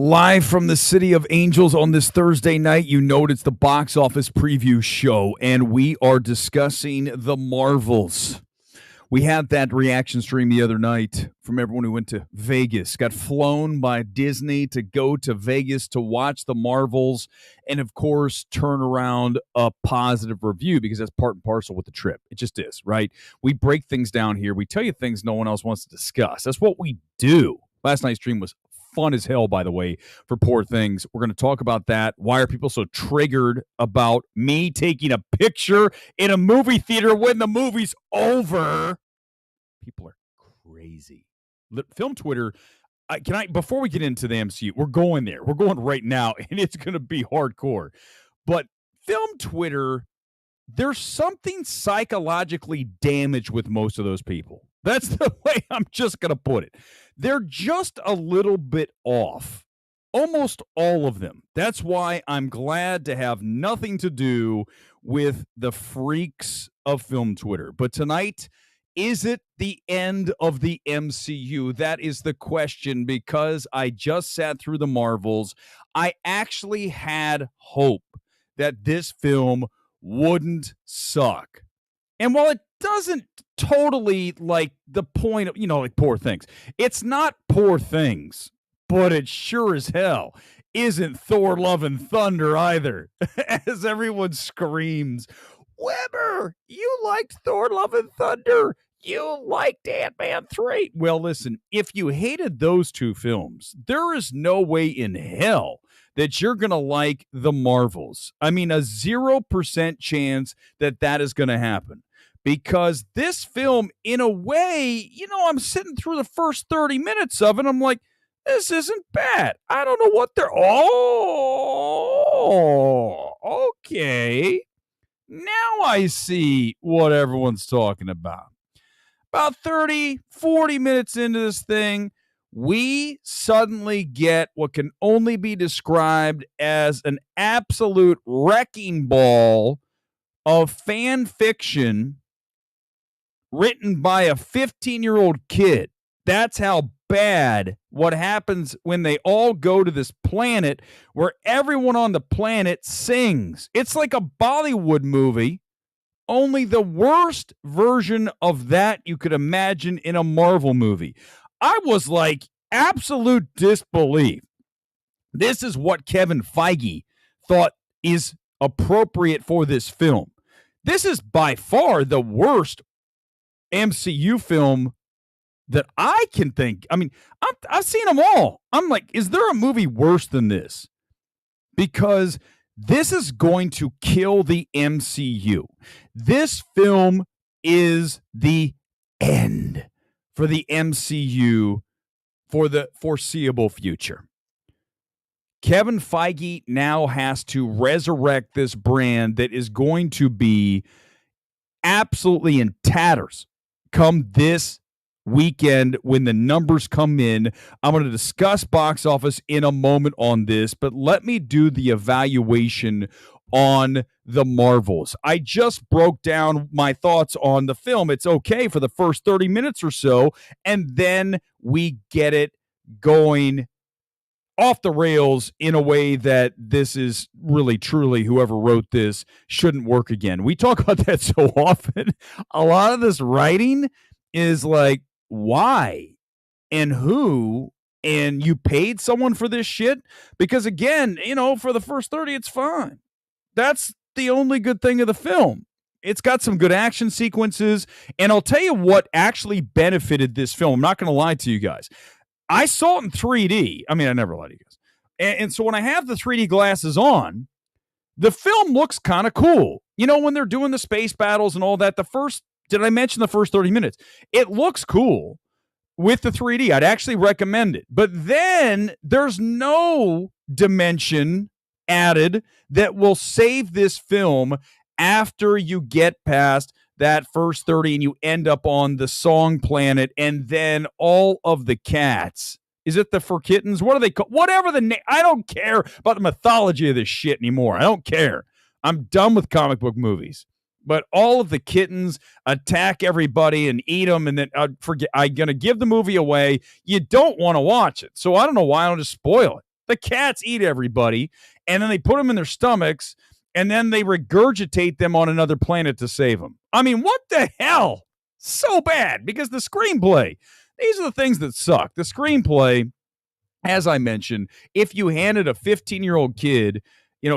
Live from the City of Angels on this Thursday night, you know it's the box office preview show, and we are discussing the Marvels. We had that reaction stream the other night from everyone who went to Vegas, got flown by Disney to go to Vegas to watch the Marvels, and of course, turn around a positive review because that's part and parcel with the trip. It just is, right? We break things down here. We tell you things no one else wants to discuss. That's what we do. Last night's stream was fun as hell, by the way, for Poor Things. We're going to talk about that. Why are people so triggered about me taking a picture in a movie theater when the movie's over? People are crazy. Film Twitter, before we get into the MCU, we're going there. We're going right now, and it's going to be hardcore. But Film Twitter, there's something psychologically damaged with most of those people. That's the way I'm just going to put it. They're just a little bit off. Almost all of them. That's why I'm glad to have nothing to do with the freaks of Film Twitter. But tonight, is it the end of the MCU? That is the question, because I just sat through the Marvels. I actually had hope that this film wouldn't suck. And while it doesn't totally like the point of, like Poor Things, it's not Poor Things, but it sure as hell isn't Thor Love and Thunder either. As everyone screams, Weber, you liked Thor Love and Thunder. You liked Ant-Man 3. Well, listen, if you hated those two films, there is no way in hell that you're going to like the Marvels. I mean, a 0% chance that that is going to happen. Because this film, in a way, I'm sitting through the first 30 minutes of it. I'm like, this isn't bad. I don't know what they're... Oh, okay. Now I see what everyone's talking about. About 30, 40 minutes into this thing, we suddenly get what can only be described as an absolute wrecking ball of fan fiction written by a 15-year-old kid. That's how bad what happens when they all go to this planet where everyone on the planet sings. It's like a Bollywood movie, only the worst version of that you could imagine in a Marvel movie. I was like, absolute disbelief. This is what Kevin Feige thought is appropriate for this film. This is by far the worst MCU film that I can think. I mean, I've seen them all. I'm like, is there a movie worse than this? Because this is going to kill the MCU. This film is the end for the MCU for the foreseeable future. Kevin Feige now has to resurrect this brand that is going to be absolutely in tatters come this weekend when the numbers come in. I'm going to discuss box office in a moment on this, but let me do the evaluation on the Marvels. I just broke down my thoughts on the film. It's okay for the first 30 minutes or so, and then we get it going off the rails in a way that this is really, truly, whoever wrote this shouldn't work again. We talk about that so often. A lot of this writing is like, why and who, and you paid someone for this shit? Because again, for the first 30, it's fine. That's the only good thing of the film. It's got some good action sequences, and I'll tell you what actually benefited this film. I'm not going to lie to you guys. I saw it in 3D. I mean, I never lie to you guys. And so when I have the 3D glasses on, the film looks kind of cool. When they're doing the space battles and all that, did I mention the first 30 minutes? It looks cool with the 3D. I'd actually recommend it. But then there's no dimension added that will save this film after you get past that first 30 and you end up on the song planet, and then all of the cats. Is it the For Kittens? What are they called? Whatever the name. I don't care about the mythology of this shit anymore. I don't care. I'm done with comic book movies. But all of the kittens attack everybody and eat them, and then I'm going to give the movie away. You don't want to watch it. So I don't know why I don't just spoil it. The cats eat everybody, and then they put them in their stomachs, and then they regurgitate them on another planet to save them. I mean, what the hell? So bad, because the screenplay, these are the things that suck. The screenplay, as I mentioned, if you handed a 15-year-old kid,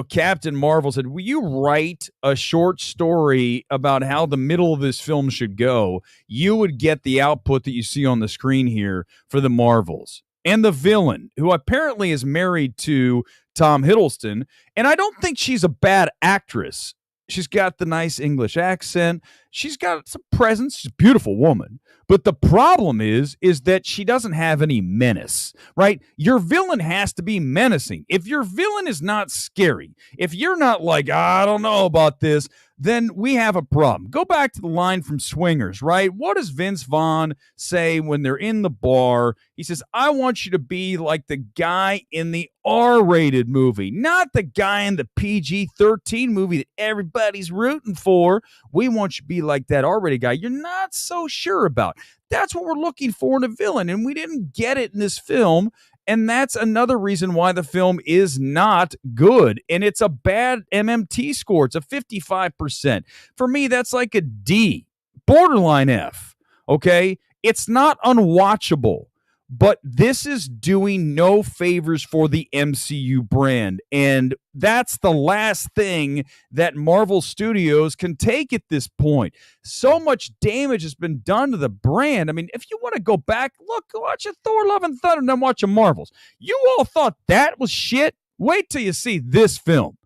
Captain Marvel said, will you write a short story about how the middle of this film should go? You would get the output that you see on the screen here for the Marvels. And the villain, who apparently is married to Tom Hiddleston, and I don't think she's a bad actress. She's got the nice English accent. She's got some presence. She's a beautiful woman. But the problem is that she doesn't have any menace, right? Your villain has to be menacing. If your villain is not scary, if you're not like, I don't know about this, then we have a problem. Go back to the line from Swingers, right? What does Vince Vaughn say when they're in the bar? He says, I want you to be like the guy in the R-rated movie, not the guy in the PG-13 movie that everybody's rooting for. We want you to be like that R-rated guy you're not so sure about. That's what we're looking for in a villain, and we didn't get it in this film. And that's another reason why the film is not good. And it's a bad MMT score. It's a 55%. For me, that's like a D, borderline F. Okay? It's not unwatchable, but this is doing no favors for the MCU brand. And that's the last thing that Marvel Studios can take at this point. So much damage has been done to the brand. I mean, if you want to go back, look, watch a Thor Love and Thunder and then watch a Marvels. You all thought that was shit? Wait till you see this film.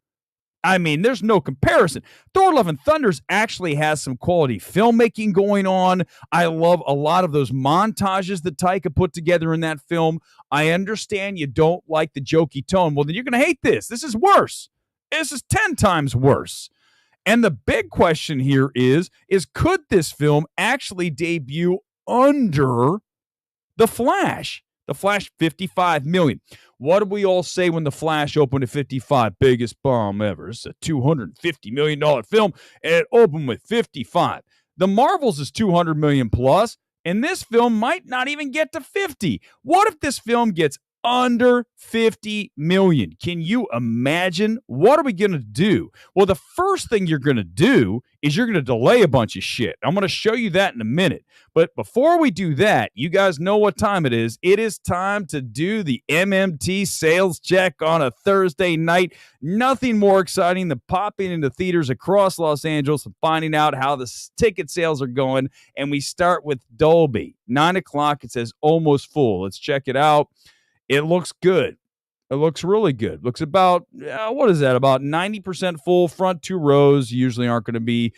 I mean, there's no comparison. Thor Love and Thunders actually has some quality filmmaking going on. I love a lot of those montages that Taika put together in that film. I understand you don't like the jokey tone. Well, then you're going to hate this. This is worse. This is 10 times worse. And the big question here is could this film actually debut under The Flash? The Flash, 55 million. What did we all say when The Flash opened at 55? Biggest bomb ever. It's a $250 million film, and it opened with 55. The Marvels is 200 million plus, and this film might not even get to 50. What if this film gets under 50 million? Can you imagine? What are we going to do? Well, the first thing you're going to do is you're going to delay a bunch of shit. I'm going to show you that in a minute. But before we do that, you guys know what time it is. It is time to do the MMT sales check on a Thursday night. Nothing more exciting than popping into theaters across Los Angeles and finding out how the ticket sales are going. And we start with Dolby. 9 o'clock, it says almost full. Let's check it out. It looks good. It looks really good. Looks about, what is that? About 90% full. Front two rows usually aren't going to be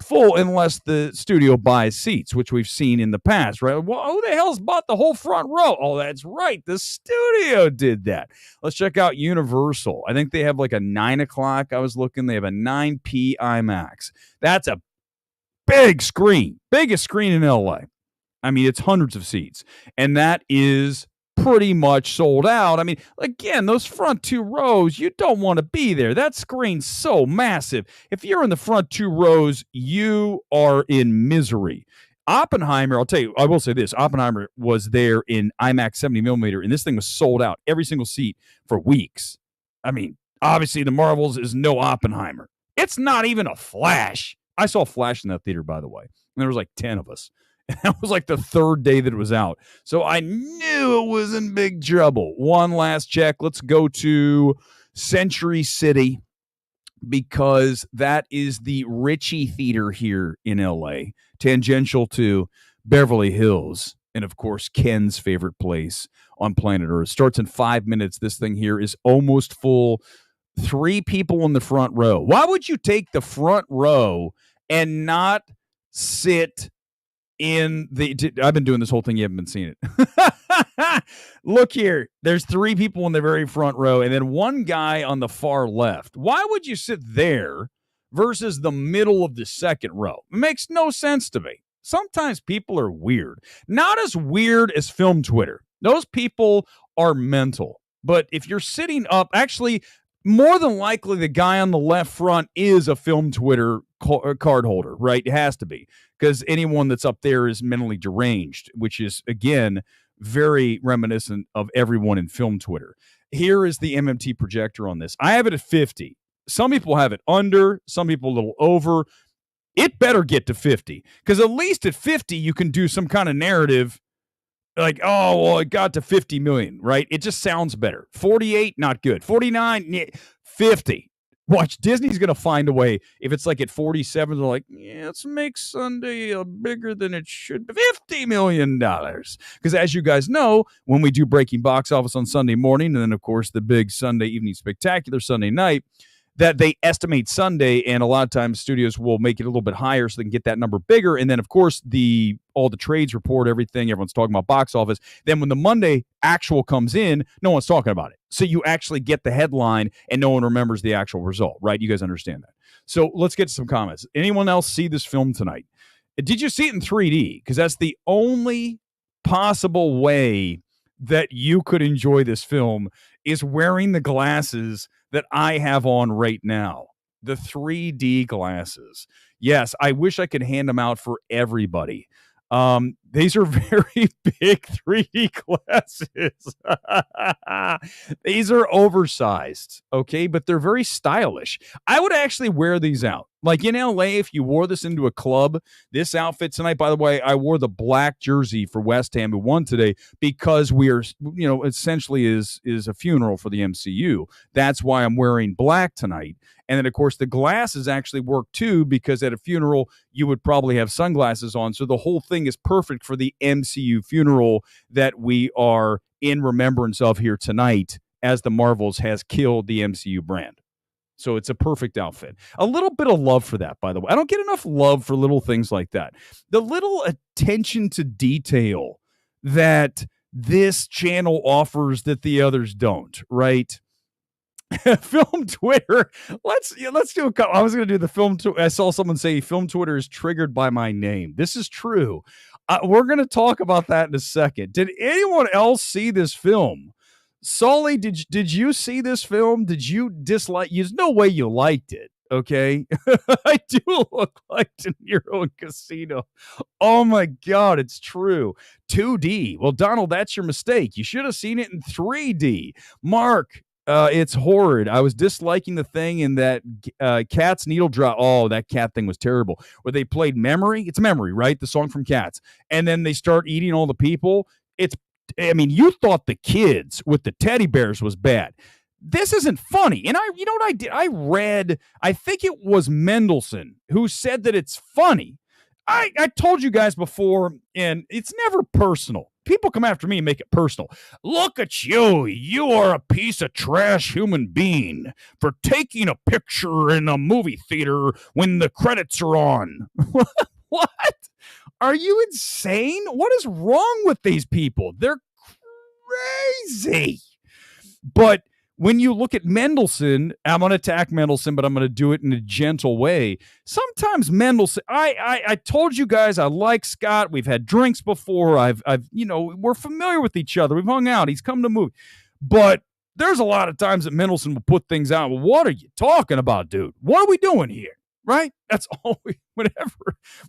full unless the studio buys seats, which we've seen in the past, right? Well, who the hell's bought the whole front row? Oh, that's right. The studio did that. Let's check out Universal. I think they have like a 9 o'clock. I was looking. They have a 9p IMAX. That's a big screen. Biggest screen in LA. I mean, it's hundreds of seats. And that is pretty much sold out. I mean, again, those front two rows, you don't want to be there. That screen's so massive. If you're in the front two rows, you are in misery. Oppenheimer, I'll tell you, I will say this, Oppenheimer was there in IMAX 70 millimeter, and this thing was sold out, every single seat, for weeks. I mean, obviously the Marvels is no Oppenheimer. It's not even a Flash. I saw Flash in that theater, by the way, and there was like 10 of us. That was like the third day that it was out. So I knew it was in big trouble. One last check. Let's go to Century City, because that is the Ritchie Theater here in LA, tangential to Beverly Hills, and of course, Ken's favorite place on planet Earth. Starts in 5 minutes. This thing here is almost full. 3 people in the front row. Why would you take the front row and not sit in the, I've been doing this whole thing, you haven't been seeing it. Look here, there's 3 people in the very front row and then one guy on the far left. Why would you sit there versus the middle of the second row? It makes no sense to me. Sometimes people are weird. Not as weird as film Twitter. Those people are mental. But if you're sitting up, actually, more than likely the guy on the left front is a film Twitter card holder, right? It has to be, because anyone that's up there is mentally deranged, which is, again, very reminiscent of everyone in film Twitter. Here is the MMT projector on this. I have it at 50. Some people have it under, some people a little over. It better get to 50, because at least at 50, you can do some kind of narrative like, oh, well, it got to 50 million, right? It just sounds better. 48, not good. 49, 50. Watch, Disney's going to find a way. If it's like at 47, they're like, yeah, let's make Sunday bigger than it should be. $50 million. Because as you guys know, when we do Breaking Box Office on Sunday morning, and then, of course, the big Sunday evening spectacular Sunday night, that they estimate Sunday, and a lot of times studios will make it a little bit higher so they can get that number bigger. And then, of course, all the trades report everything. Everyone's talking about box office. Then when the Monday actual comes in, no one's talking about it. So you actually get the headline, and no one remembers the actual result, right? You guys understand that. So let's get to some comments. Anyone else see this film tonight? Did you see it in 3D? Because that's the only possible way that you could enjoy this film, is wearing the glasses that I have on right now, the 3D glasses. Yes, I wish I could hand them out for everybody. These are very big 3D glasses. These are oversized, okay, but they're very stylish. I would actually wear these out. Like in LA, if you wore this into a club, this outfit tonight, by the way, I wore the black jersey for West Ham who won today, because we are, essentially is a funeral for the MCU. That's why I'm wearing black tonight. And then, of course, the glasses actually work too, because at a funeral, you would probably have sunglasses on. So the whole thing is perfect for the MCU funeral that we are in remembrance of here tonight, as the Marvels has killed the MCU brand. So it's a perfect outfit. A little bit of love for that, by the way. I don't get enough love for little things like that. The little attention to detail that this channel offers that the others don't, right? Film Twitter. Let's do a couple. I was going to do the film. I saw someone say film Twitter is triggered by my name. This is true. We're going to talk about that in a second. Did anyone else see this film? Sully, did you see this film? Did you dislike? There's no way you liked it. Okay, I do look like De Niro in Casino. Oh my God, it's true. 2D. Well, Donald, that's your mistake. You should have seen it in 3D. Mark, it's horrid. I was disliking the thing in that Cat's Needle Drop. Oh, that cat thing was terrible. Where they played Memory. It's Memory, right? The song from Cats. And then they start eating all the people. You thought the kids with the teddy bears was bad. This isn't funny. And you know what I did? I read, I think it was Mendelsohn who said that it's funny. I told you guys before, and it's never personal. People come after me and make it personal. Look at you. You are a piece of trash human being for taking a picture in a movie theater when the credits are on. What? Are you insane? What is wrong with these people? They're crazy. But when you look at Mendelsohn, I'm going to attack Mendelsohn, but I'm going to do it in a gentle way. Sometimes Mendelsohn, I told you guys I like Scott. We've had drinks before. We're familiar with each other. We've hung out. He's come to movie. But there's a lot of times that Mendelsohn will put things out. Well, what are you talking about, dude? What are we doing here? Right? That's always,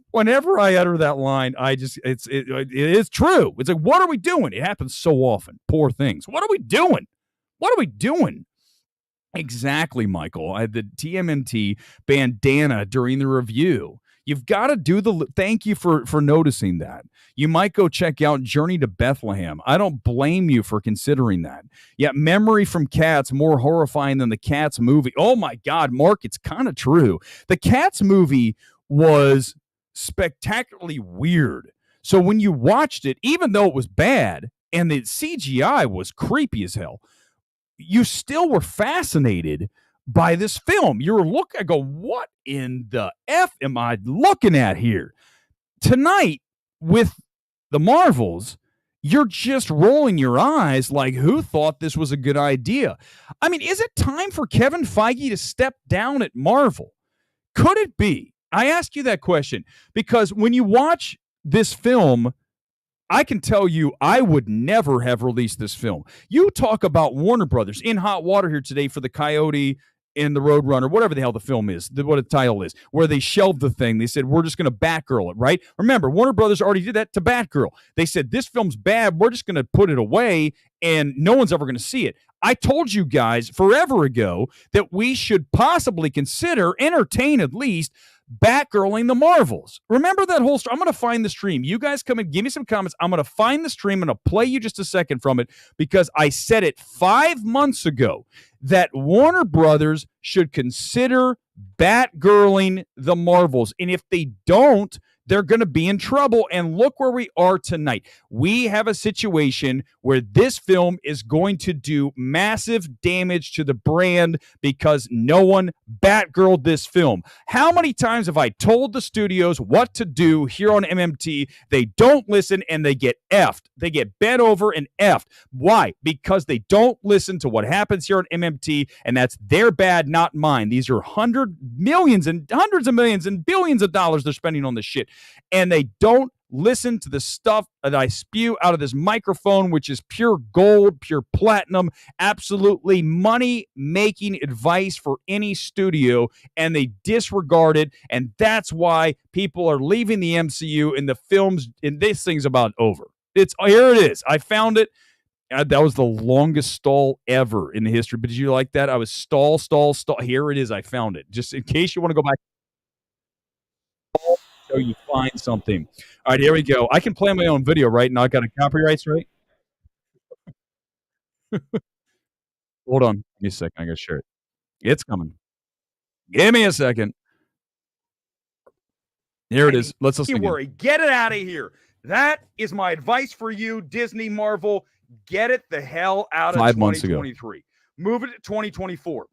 whenever I utter that line, it is true. It's like, what are we doing? It happens so often. Poor things. What are we doing? What are we doing? Exactly, Michael. I had the TMNT bandana during the review. You've got to do thank you for noticing that. You might go check out Journey to Bethlehem. I don't blame you for considering that. Yet Memory from Cats more horrifying than the Cats movie. Oh my God, Mark, it's kind of true. The Cats movie was spectacularly weird. So when you watched it, even though it was bad and the CGI was creepy as hell, you still were fascinated by this film. I go, what in the F am I looking at here? Tonight, with the Marvels, you're just rolling your eyes like, who thought this was a good idea? I mean, is it time for Kevin Feige to step down at Marvel? Could it be? I ask you that question because when you watch this film, I can tell you I would never have released this film. You talk about Warner Brothers in hot water here today for the Coyote in the Roadrunner, whatever the hell the film is, what the title is, where they shelved the thing. They said, we're just going to Batgirl it, right? Remember, Warner Brothers already did that to Batgirl. They said, this film's bad. We're just going to put it away, and no one's ever going to see it. I told you guys forever ago that we should possibly consider, entertain at least, Batgirling the Marvels. Remember that whole story? I'm going to find the stream. You guys come and give me some comments. I'm going to find the stream. I'm going to play you just a second from it because I said it 5 months ago that Warner Brothers should consider Batgirling the Marvels. And if they don't, they're going to be in trouble. And look where we are tonight. We have a situation where this film is going to do massive damage to the brand because no one Batgirled this film. How many times have I told the studios what to do here on MMT? They don't listen and they get effed. They get bent over and effed. Why? Because they don't listen to what happens here on MMT, and that's their bad, not mine. These are hundreds of millions and billions of dollars they're spending on this shit. And they don't listen to the stuff that I spew out of this microphone, which is pure gold, pure platinum, absolutely money-making advice for any studio, and they disregard it, and that's why people are leaving the MCU and the films, and this thing's about over. Here it is. I found it. That was the longest stall ever in the history, but did you like that? I was stall. Here it is. I found it. Just in case you want to go back. So you find something. All right, here we go. I can play my own video, right? Now I got a copyrights, right? Hold on. Give me a second. I got to share it. It's coming. Give me a second. Here it is. Let's listen. Don't worry. Get it out of here. That is my advice for you, Disney, Marvel. Get it the hell out of 5 months ago. 2023. Move it to 2024.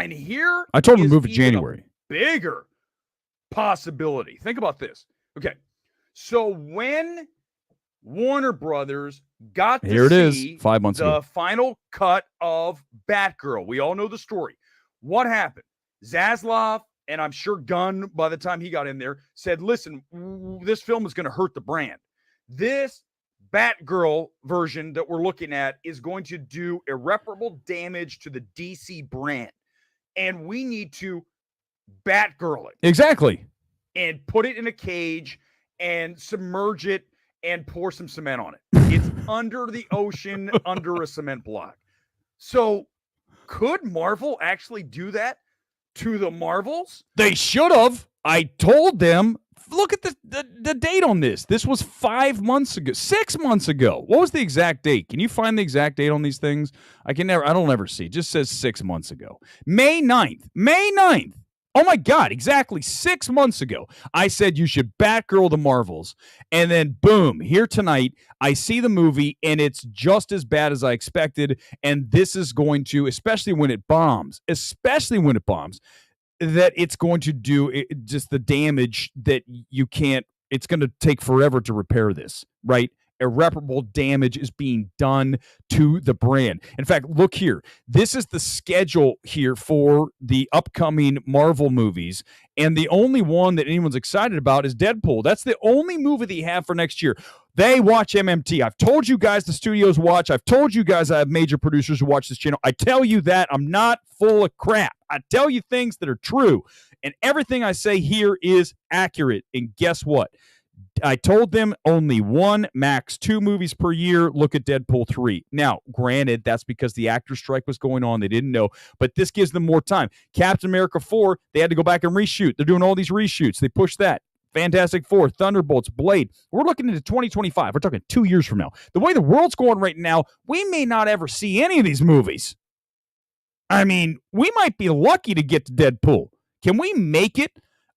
And here I told him to move it January. Bigger possibility. Think about this. Okay. So when Warner Brothers got to here it see is, 5 months the ago. final cut of Batgirl, we all know the story. What happened? Zaslav, and I'm sure Gunn, by the time he got in there, said, listen, this film is going to hurt the brand. This Batgirl version that we're looking at is going to do irreparable damage to the DC brand. And we need to Batgirl it. Exactly. And put it in a cage and submerge it and pour some cement on it. It's under the ocean, under a cement block. So could Marvel actually do that to the Marvels? They should have. I told them. Look at the date on this. This was 5 months ago, 6 months ago. What was the exact date? Can you find the exact date on these things? I don't ever see. It just says 6 months ago. May 9th. May 9th. Oh my God, exactly 6 months ago. I said you should Batgirl the Marvels. And then boom, here tonight, I see the movie and it's just as bad as I expected. And this is going to, especially when it bombs, that it's going to do just the damage that you can't, it's going to take forever to repair this, right? Irreparable damage is being done to the brand. In fact, look here. This is the schedule here for the upcoming Marvel movies. And the only one that anyone's excited about is Deadpool. That's the only movie that you have for next year. They watch MMT. I've told you guys the studios watch. I've told you guys I have major producers who watch this channel. I tell you that. I'm not full of crap. I tell you things that are true. And everything I say here is accurate. And guess what? I told them only one, max 2 movies per year. Look at Deadpool 3. Now, granted, that's because the actor strike was going on. They didn't know, but this gives them more time. Captain America 4, they had to go back and reshoot. They're doing all these reshoots. They pushed that. Fantastic Four, Thunderbolts, Blade. We're looking into 2025. We're talking 2 years from now. The way the world's going right now, we may not ever see any of these movies. I mean, we might be lucky to get to Deadpool. Can we make it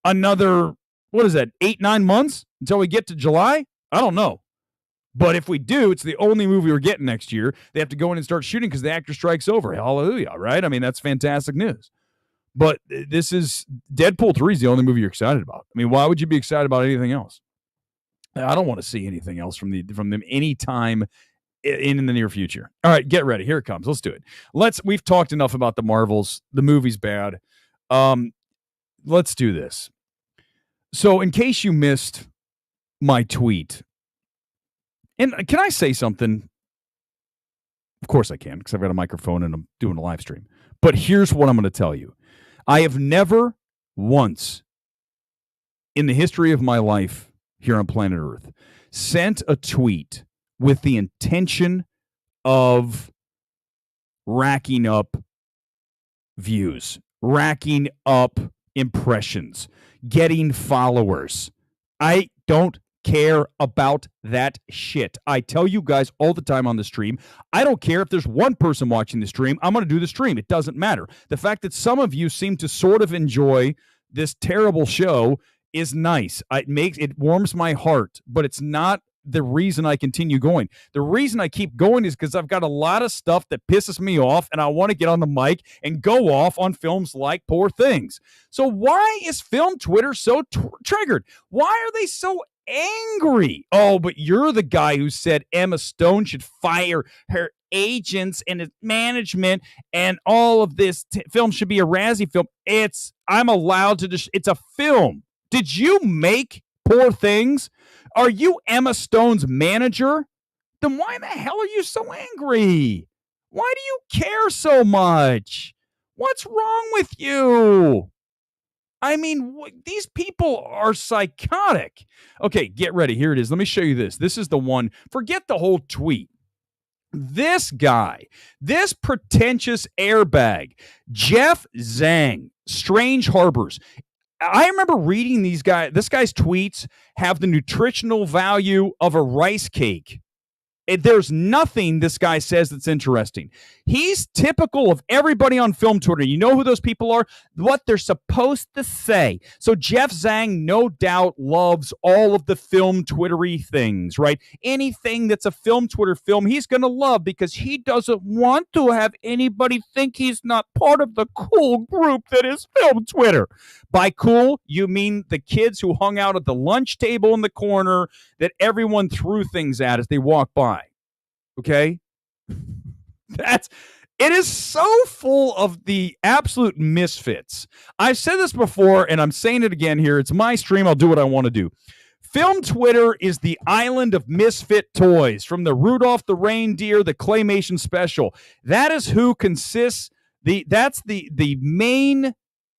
another, 8-9 months until we get to July? I don't know. But if we do, it's the only movie we're getting next year. They have to go in and start shooting because the actor strike's over. Hallelujah, right? I mean, that's fantastic news. But this is, Deadpool 3 is the only movie you're excited about. I mean, why would you be excited about anything else? I don't want to see anything else from them anytime in the near future. All right, get ready. Here it comes. Let's do it. We've talked enough about the Marvels. The movie's bad. Let's do this. So in case you missed my tweet, and can I say something? Of course I can, because I've got a microphone and I'm doing a live stream. But here's what I'm going to tell you. I have never once in the history of my life here on planet Earth sent a tweet with the intention of racking up views, racking up impressions, getting followers. I don't care about that shit. I tell you guys all the time on the stream, I don't care if there's one person watching the stream. I'm going to do the stream. It doesn't matter. The fact that some of you seem to sort of enjoy this terrible show is nice. It warms my heart, but it's not the reason I continue going. The reason I keep going is because I've got a lot of stuff that pisses me off, and I want to get on the mic and go off on films like Poor Things. So why is film Twitter so triggered? Why are they so angry? Oh, but you're the guy who said Emma Stone should fire her agents and management, and all of this film should be a Razzie film. I'm allowed to just, it's a film. Did you make Poor Things? Are you Emma Stone's manager? Then why the hell are you so angry? Why do you care so much? What's wrong with you? I mean, these people are psychotic. Okay, get ready. Here it is. Let me show you this. This is the one. Forget the whole tweet. This guy, this pretentious airbag, Jeff Zhang, Strange Harbors. I remember reading this guy's tweets have the nutritional value of a rice cake. There's nothing this guy says that's interesting. He's typical of everybody on film Twitter. You know who those people are? What they're supposed to say. So Jeff Zhang, no doubt, loves all of the film Twittery things, right? Anything that's a film Twitter film, he's going to love because he doesn't want to have anybody think he's not part of the cool group that is film Twitter. By cool, you mean the kids who hung out at the lunch table in the corner that everyone threw things at as they walked by. Okay? It is so full of the absolute misfits. I've said this before, and I'm saying it again here. It's my stream. I'll do what I want to do. Film Twitter is the island of misfit toys, from the Rudolph the Reindeer, the Claymation special. That is who consists, that's the main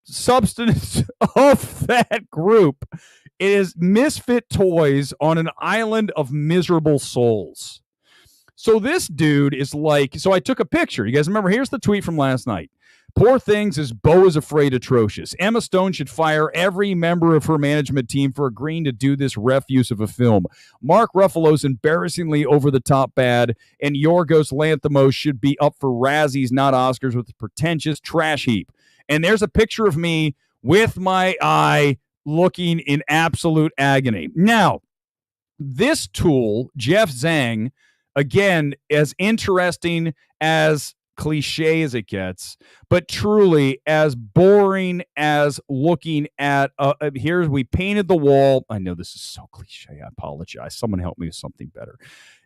substance of that group. It is misfit toys on an island of miserable souls. So this dude is like, so I took a picture. You guys remember, here's the tweet from last night. Poor Things is Beau is Afraid atrocious. Emma Stone should fire every member of her management team for agreeing to do this refuse of a film. Mark Ruffalo's embarrassingly over-the-top bad, and Yorgos Lanthimos should be up for Razzies, not Oscars, with a pretentious trash heap. And there's a picture of me with my eye looking in absolute agony. Now, this tool, Jeff Zhang, again, as interesting, as cliche as it gets, but truly as boring as looking at, we painted the wall. I know this is so cliche. I apologize. Someone help me with something better.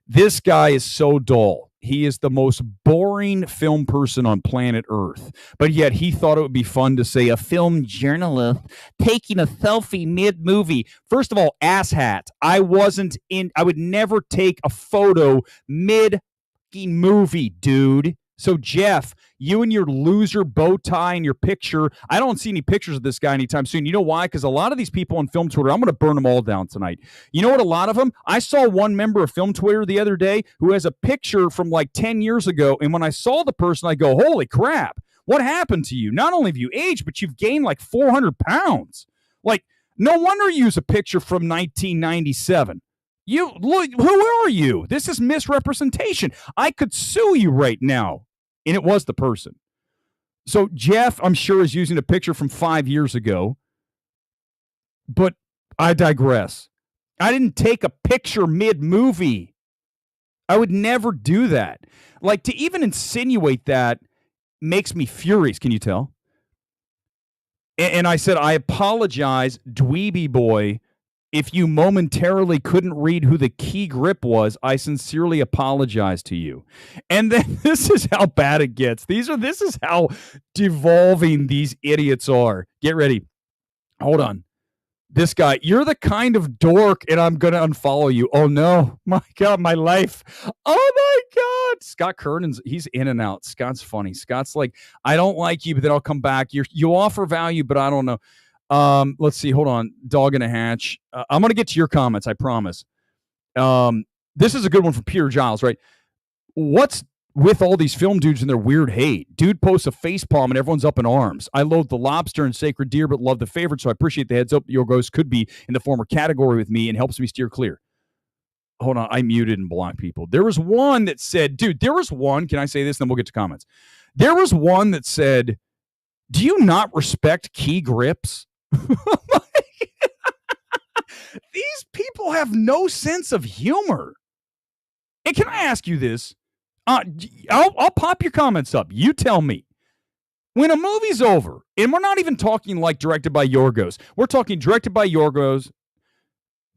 This guy is so dull. He is the most boring film person on planet Earth. But yet he thought it would be fun to say a film journalist taking a selfie mid-movie. First of all, asshat. I would never take a photo mid-movie, dude. So, Jeff, you and your loser bow tie and your picture, I don't see any pictures of this guy anytime soon. You know why? Because a lot of these people on film Twitter, I'm going to burn them all down tonight. You know what? A lot of them, I saw one member of film Twitter the other day who has a picture from like 10 years ago. And when I saw the person, I go, holy crap, what happened to you? Not only have you aged, but you've gained like 400 pounds. Like, no wonder you use a picture from 1997. You look, who are you? This is misrepresentation. I could sue you right now. And it was the person. So Jeff, I'm sure, is using a picture from 5 years ago. But I digress. I didn't take a picture mid-movie. I would never do that. Like, to even insinuate that makes me furious. Can you tell? And I said, I apologize, dweeby boy. If you momentarily couldn't read who the key grip was, I sincerely apologize to you. And then this is how bad it gets. This is how devolving these idiots are. Get ready. Hold on. This guy, you're the kind of dork, and I'm going to unfollow you. Oh, no. My God, my life. Oh, my God. Scott Kernan's, he's in and out. Scott's funny. Scott's like, I don't like you, but then I'll come back. You offer value, but I don't know. Let's see. Hold on. Dog in a hatch. I'm going to get to your comments, I promise. This is a good one from Peter Giles, right? What's with all these film dudes and their weird hate? Dude posts a face palm and everyone's up in arms. I loathe the lobster and sacred deer, but love the favorite, so I appreciate the heads up. Your ghost could be in the former category with me and helps me steer clear. Hold on, I muted and blocked people. There was one that said, dude, can I say this? Then we'll get to comments. There was one that said, do you not respect key grips? These people have no sense of humor. And can I ask you this? I'll pop your comments up. You tell me. When a movie's over, and we're not even talking like directed by Yorgos. We're talking directed by Yorgos,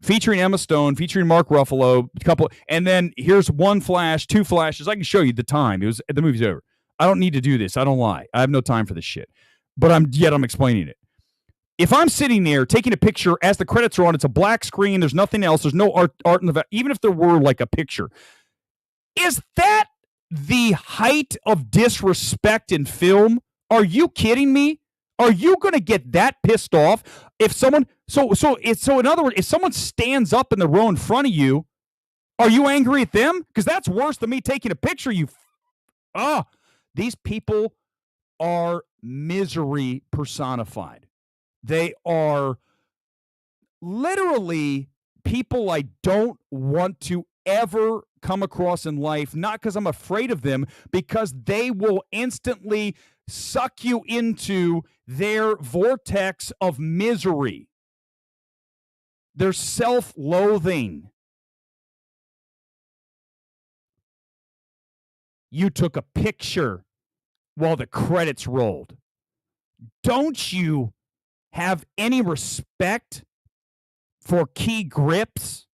featuring Emma Stone, featuring Mark Ruffalo, a couple, and then here's one flash, two flashes. I can show you the time. The movie's over. I don't need to do this. I don't lie. I have no time for this shit. But I'm explaining it. If I'm sitting there taking a picture as the credits are on, it's a black screen. There's nothing else. There's no art in the even if there were like a picture. Is that the height of disrespect in film? Are you kidding me? Are you going to get that pissed off if someone so in other words, if someone stands up in the row in front of you, are you angry at them? Because that's worse than me taking a picture. These people are misery personified. They are literally people I don't want to ever come across in life, not because I'm afraid of them, because they will instantly suck you into their vortex of misery. Their self-loathing. You took a picture while the credits rolled. Don't you have any respect for key grips?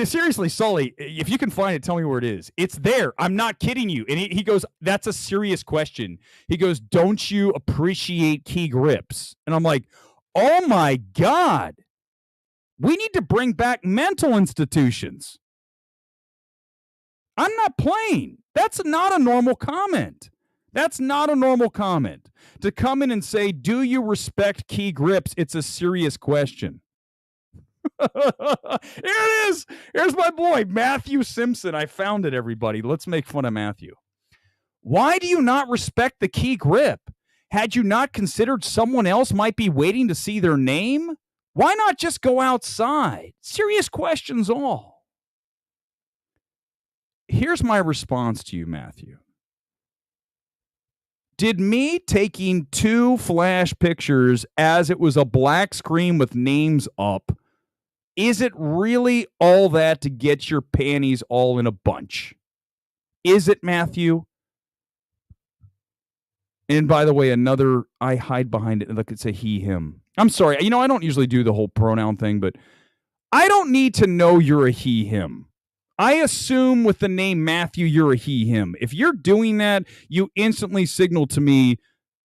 Seriously, Sully, if you can find it, tell me where it is. It's there. I'm not kidding you. And he goes, that's a serious question. He goes, don't you appreciate key grips? And I'm like, oh my God. We need to bring back mental institutions. I'm not playing. That's not a normal comment. That's not a normal comment. To come in and say, do you respect key grips? It's a serious question. Here it is. Here's my boy, Matthew Simpson. I found it, everybody. Let's make fun of Matthew. Why do you not respect the key grip? Had you not considered someone else might be waiting to see their name? Why not just go outside? Serious questions all. Here's my response to you, Matthew. Did me taking 2 flash pictures as it was a black screen with names up, is it really all that to get your panties all in a bunch? Is it, Matthew? And by the way, I hide behind it. Look, it's a he, him. I'm sorry. I don't usually do the whole pronoun thing, but I don't need to know you're a he, him. I assume with the name Matthew, you're a he, him. If you're doing that, you instantly signal to me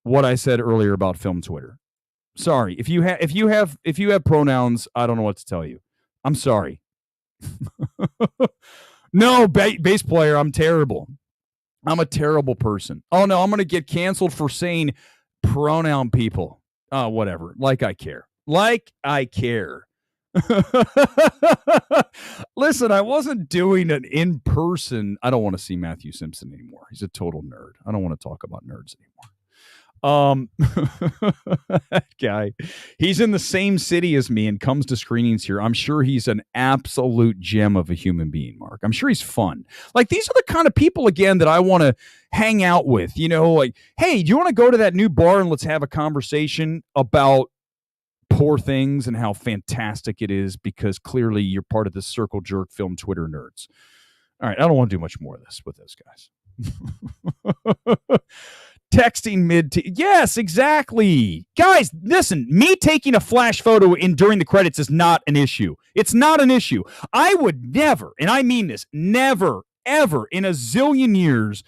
what I said earlier about film Twitter. Sorry. If you have pronouns, I don't know what to tell you. I'm sorry. No, bass player, I'm terrible. I'm a terrible person. Oh no, I'm going to get canceled for saying pronoun people. Whatever. Like I care. Listen, I wasn't doing an in-person. I don't want to see Matthew Simpson anymore. He's a total nerd. I don't want to talk about nerds anymore. That guy, he's in the same city as me and comes to screenings here. I'm sure he's an absolute gem of a human being, Mark. I'm sure he's fun. Like, these are the kind of people, again, that I want to hang out with. Like, hey, do you want to go to that new bar and let's have a conversation about Poor Things and how fantastic it is, because clearly you're part of the Circle Jerk Film Twitter nerds. All right, I don't want to do much more of this with those guys. Texting yes, exactly. Guys, listen, me taking a flash photo during the credits is not an issue. It's not an issue. I would never, and I mean this, never, ever in a zillion years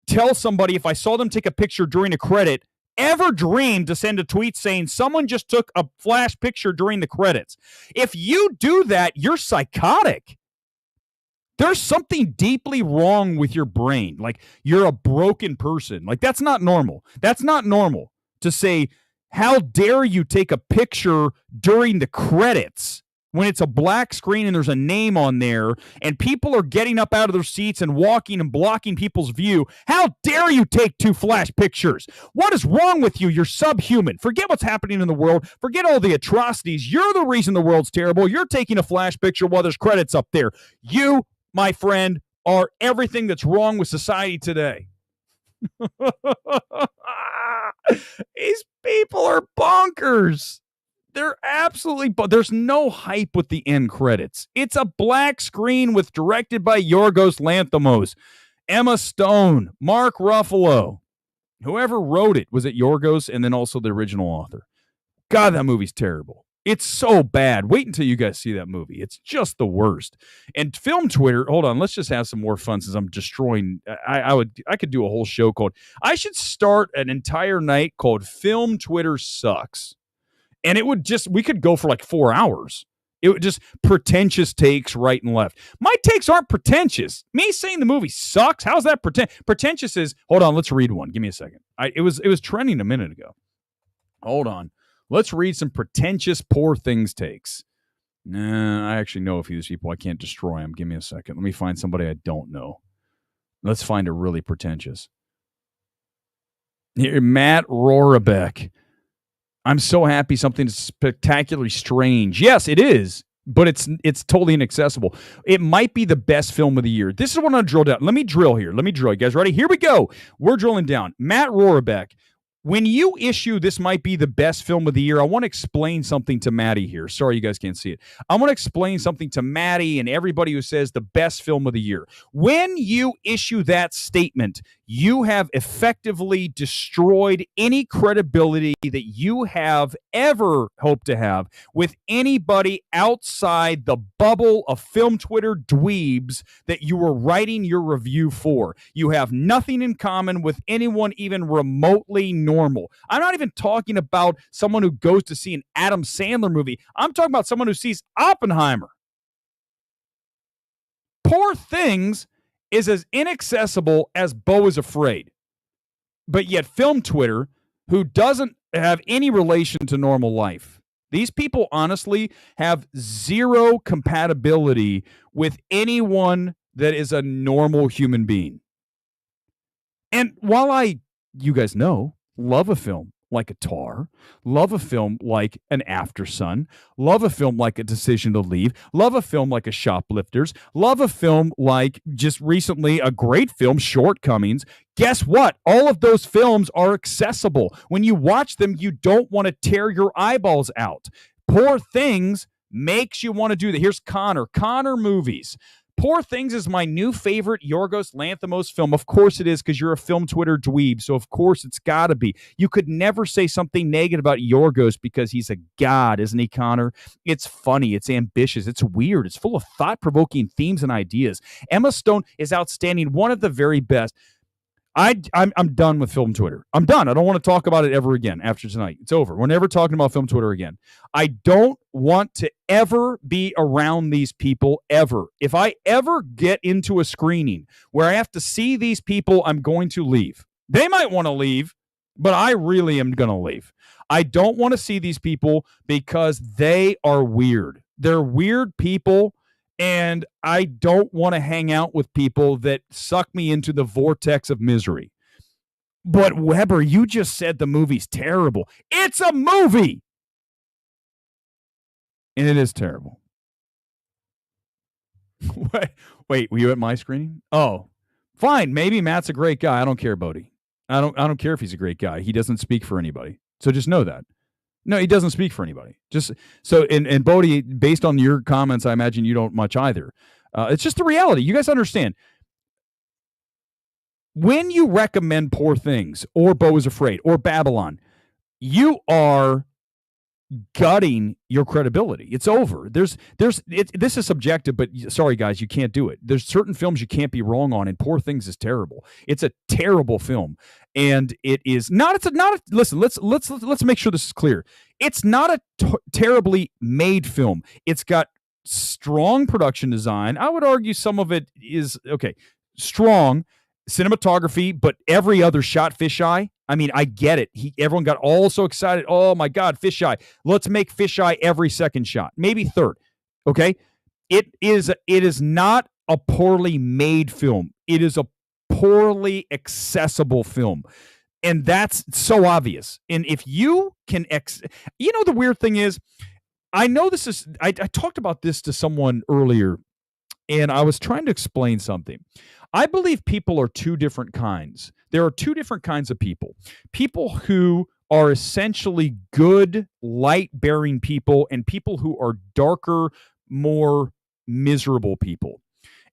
tell somebody if I saw them take a picture during a credit, ever dreamed to send a tweet saying someone just took a flash picture during the credits. If you do that, you're psychotic. There's something deeply wrong with your brain. Like, you're a broken person. Like, that's not normal. That's not normal to say, how dare you take a picture during the credits when it's a black screen and there's a name on there and people are getting up out of their seats and walking and blocking people's view. How dare you take 2 flash pictures? What is wrong with you? You're subhuman. Forget what's happening in the world. Forget all the atrocities. You're the reason the world's terrible. You're taking a flash picture while there's credits up there. You, my friend, are everything that's wrong with society today. These people are bonkers. They're absolutely, there's no hype with the end credits. It's a black screen with directed by Yorgos Lanthimos, Emma Stone, Mark Ruffalo. Whoever wrote it, was it Yorgos and then also the original author? God, that movie's terrible. It's so bad. Wait until you guys see that movie. It's just the worst. And film Twitter, hold on, let's just have some more fun since I'm destroying. I could do a whole show called, I should start an entire night called Film Twitter Sucks. And it would just, we could go for like 4 hours. It would just pretentious takes right and left. My takes aren't pretentious. Me saying the movie sucks, how's that pretentious? Is, hold on, let's read one. Give me a second. It was trending a minute ago. Hold on. Let's read some pretentious poor things takes. Nah, I actually know a few of these people. I can't destroy them. Give me a second. Let me find somebody I don't know. Let's find a really pretentious. Here, Matt Rorabeck. I'm so happy something spectacularly strange. Yes, it is, but it's totally inaccessible. It might be the best film of the year. This is what I'm going to drill down. Let me drill here. You guys ready? Here we go. We're drilling down. Matt Rorabeck. When you issue this might be the best film of the year, I want to explain something to Maddie here. Sorry, you guys can't see it. I want to explain something to Maddie and everybody who says the best film of the year. When you issue that statement, you have effectively destroyed any credibility that you have ever hoped to have with anybody outside the bubble of film Twitter dweebs that you were writing your review for. You have nothing in common with anyone even remotely normal. I'm not even talking about someone who goes to see an Adam Sandler movie. I'm talking about someone who sees Oppenheimer. Poor Things is as inaccessible as Beau is Afraid. But yet film Twitter, who doesn't have any relation to normal life, these people honestly have zero compatibility with anyone that is a normal human being. And while you guys know, love a film like a Tar, love a film like an Aftersun, love a film like A Decision to Leave, love a film like a Shoplifters, love a film like just recently a great film, Shortcomings. Guess what? All of those films are accessible. When you watch them, you don't want to tear your eyeballs out. Poor Things makes you want to do that. Here's Connor Movies. Poor Things is my new favorite Yorgos Lanthimos film. Of course it is, because you're a film Twitter dweeb, so of course it's got to be. You could never say something negative about Yorgos because he's a god, isn't he, Connor? It's funny, it's ambitious, it's weird, it's full of thought-provoking themes and ideas. Emma Stone is outstanding, one of the very best. I'm done with film Twitter. I'm done. I don't want to talk about it ever again after tonight. It's over. We're never talking about film Twitter again. I don't want to ever be around these people ever. If I ever get into a screening where I have to see these people, I'm going to leave. They might want to leave, but I really am going to leave. I don't want to see these people because they are weird. They're weird people. And I don't want to hang out with people that suck me into the vortex of misery. But Weber, you just said the movie's terrible. It's a movie! And it is terrible. Wait, were you at my screening? Oh, fine. Maybe Matt's a great guy. I don't care, Bodie. I don't care if he's a great guy. He doesn't speak for anybody. So just know that. No, he doesn't speak for anybody. Just so, and Bodie, based on your comments, I imagine you don't much either. It's just the reality. You guys understand. When you recommend Poor Things or Beau is Afraid or Babylon, you are gutting your credibility. It's over. This is subjective, but sorry guys, you can't do it. There's certain films you can't be wrong on, and Poor Things is terrible. It's a terrible film, and it is not. It's not. Listen, let's make sure this is clear. It's not a terribly made film. It's got strong production design. I would argue some of it is okay. Strong cinematography, but every other shot fisheye. I mean, I get it. Everyone got all so excited. Oh my God, fisheye. Let's make fisheye every second shot, maybe third. Okay. It is not a poorly made film. It is a poorly accessible film. And that's so obvious. And if you can, the weird thing is, I know this is, I talked about this to someone earlier, and I was trying to explain something. I believe people are two different kinds. There are two different kinds of people. People who are essentially good, light-bearing people, and people who are darker, more miserable people.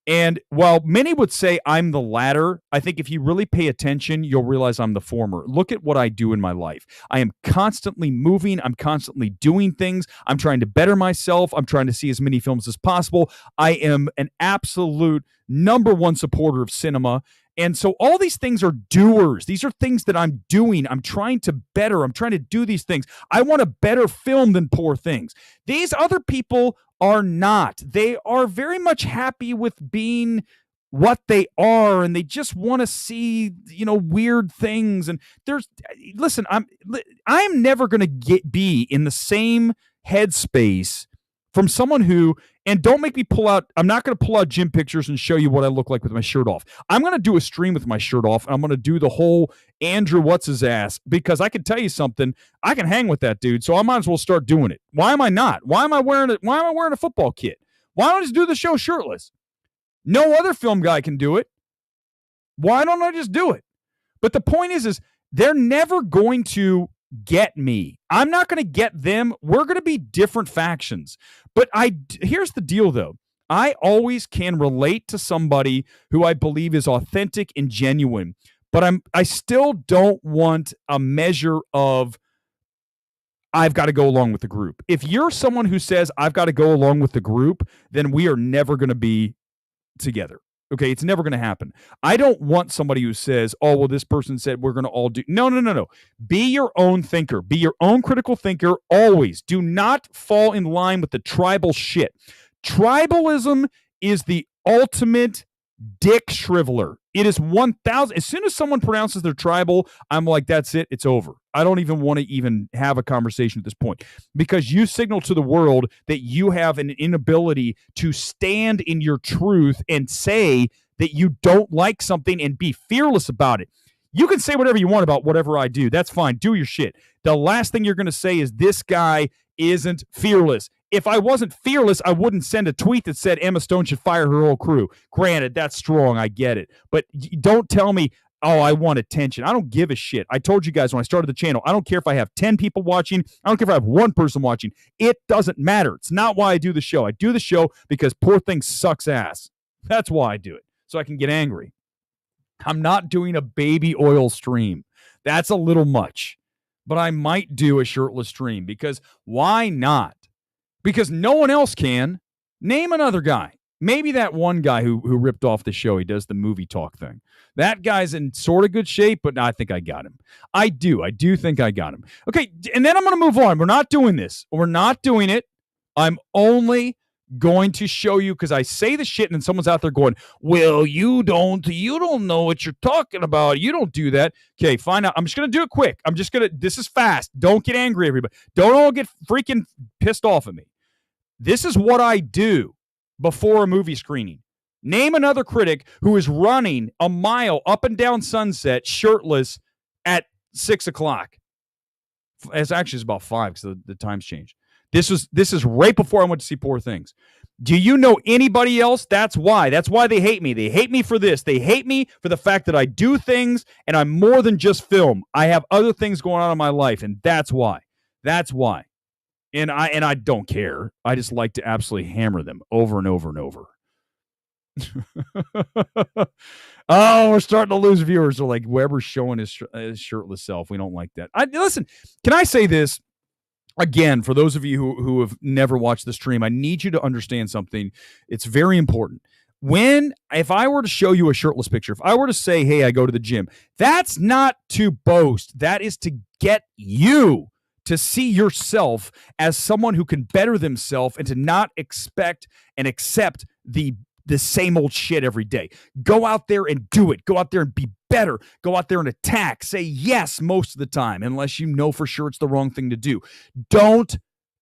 And while many would say I'm the latter, I think if you really pay attention, you'll realize I'm the former. Look at what I do in my life. I am constantly moving. I'm constantly doing things. I'm trying to better myself. I'm trying to see as many films as possible. I am an absolute number one supporter of cinema. And so all these things are doers. These are things that I'm doing. I'm trying to better. I'm trying to do these things. I want a better film than Poor Things. These other people are not. They are very much happy with being what they are, and they just want to see, weird things. And listen, I'm never going to be in the same headspace from someone who, and don't make me I'm not going to pull out gym pictures and show you what I look like with my shirt off. I'm going to do a stream with my shirt off, and I'm going to do the whole Andrew what's-his-ass, because I can tell you something, I can hang with that dude, so I might as well start doing it. Why am I not? Why am I wearing a football kit? Why don't I just do the show shirtless? No other film guy can do it. Why don't I just do it? But the point is they're never going to get me. I'm not going to get them. We're going to be different factions. But here's the deal, though. I always can relate to somebody who I believe is authentic and genuine. But I still don't want a measure of I've got to go along with the group. If you're someone who says I've got to go along with the group, then we are never going to be together. Okay, it's never going to happen. I don't want somebody who says, oh, well, this person said we're going to all do. No. Be your own thinker. Be your own critical thinker always. Do not fall in line with the tribal shit. Tribalism is the ultimate dick shriveler. It is 1,000. As soon as someone pronounces their tribal, I'm like, that's it. It's over. I don't even want to even have a conversation at this point, because you signal to the world that you have an inability to stand in your truth and say that you don't like something and be fearless about it. You can say whatever you want about whatever I do. That's fine. Do your shit. The last thing you're going to say is this guy isn't fearless. If I wasn't fearless, I wouldn't send a tweet that said Emma Stone should fire her whole crew. Granted, that's strong. I get it. But don't tell me, oh, I want attention. I don't give a shit. I told you guys when I started the channel, I don't care if I have 10 people watching. I don't care if I have one person watching. It doesn't matter. It's not why I do the show. I do the show because Poor Thing sucks ass. That's why I do it, so I can get angry. I'm not doing a baby oil stream. That's a little much. But I might do a shirtless stream, because why not? Because no one else can. Name another guy. Maybe that one guy who ripped off the show. He does the movie talk thing. That guy's in sort of good shape, but I think I got him. I do think I got him. Okay, and then I'm going to move on. We're not doing this. We're not doing it. I'm only going to show you, because I say the shit and then someone's out there going, well, you don't know what you're talking about. You don't do that. Okay, fine. I'm just going to do it quick. This is fast. Don't get angry, everybody. Don't all get freaking pissed off at me. This is what I do before a movie screening. Name another critic who is running a mile up and down Sunset shirtless at 6 o'clock. It's about 5 because the time's changed. This is right before I went to see Poor Things. Do you know anybody else? That's why. That's why they hate me. They hate me for this. They hate me for the fact that I do things and I'm more than just film. I have other things going on in my life, and that's why. That's why. And I don't care. I just like to absolutely hammer them over and over and over. Oh, we're starting to lose viewers. They're like, Weber's showing his shirtless self. We don't like that. Listen, can I say this? again, for those of you who have never watched the stream, I need you to understand something. It's very important. If I were to show you a shirtless picture, if I were to say, hey, I go to the gym, that's not to boast. That is to get you to see yourself as someone who can better themselves and to not expect and accept the same old shit every day. Go out there and do it. Go out there and be better. Go out there and attack. Say yes most of the time, unless you know for sure it's the wrong thing to do. Don't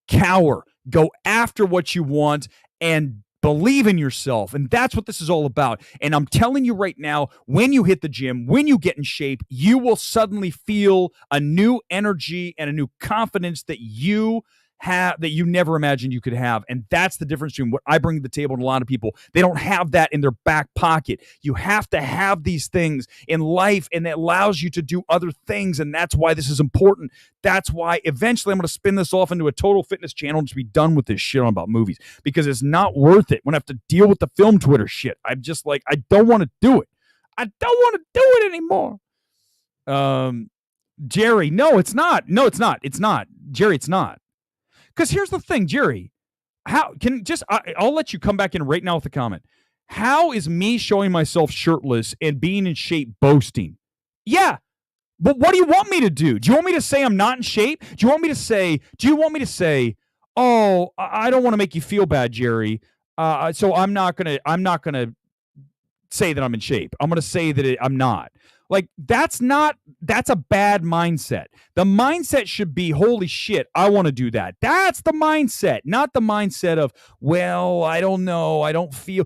cower. Go after what you want and believe in yourself. And that's what this is all about. And I'm telling you right now, when you hit the gym, when you get in shape, you will suddenly feel a new energy and a new confidence that you never imagined you could have. And that's the difference between what I bring to the table and a lot of people. They don't have that in their back pocket. You have to have these things in life, and it allows you to do other things. And that's why this is important. That's why eventually I'm going to spin this off into a total fitness channel and just be done with this shit on about movies, because it's not worth it when I have to deal with the film Twitter shit. I'm just like, I don't want to do it. I don't want to do it anymore. Jerry, no, it's not. No, it's not. It's not. Jerry, it's not. Because here's the thing, Jerry. I'll let you come back in right now with a comment. How is me showing myself shirtless and being in shape boasting? Yeah, but what do you want me to do? Do you want me to say I'm not in shape? Do you want me to say, oh, I don't want to make you feel bad, Jerry. So I'm not gonna say that I'm in shape. I'm gonna say that I'm not. Like, that's a bad mindset. The mindset should be, holy shit, I want to do that. That's the mindset, not the mindset of, well, I don't know, I don't feel.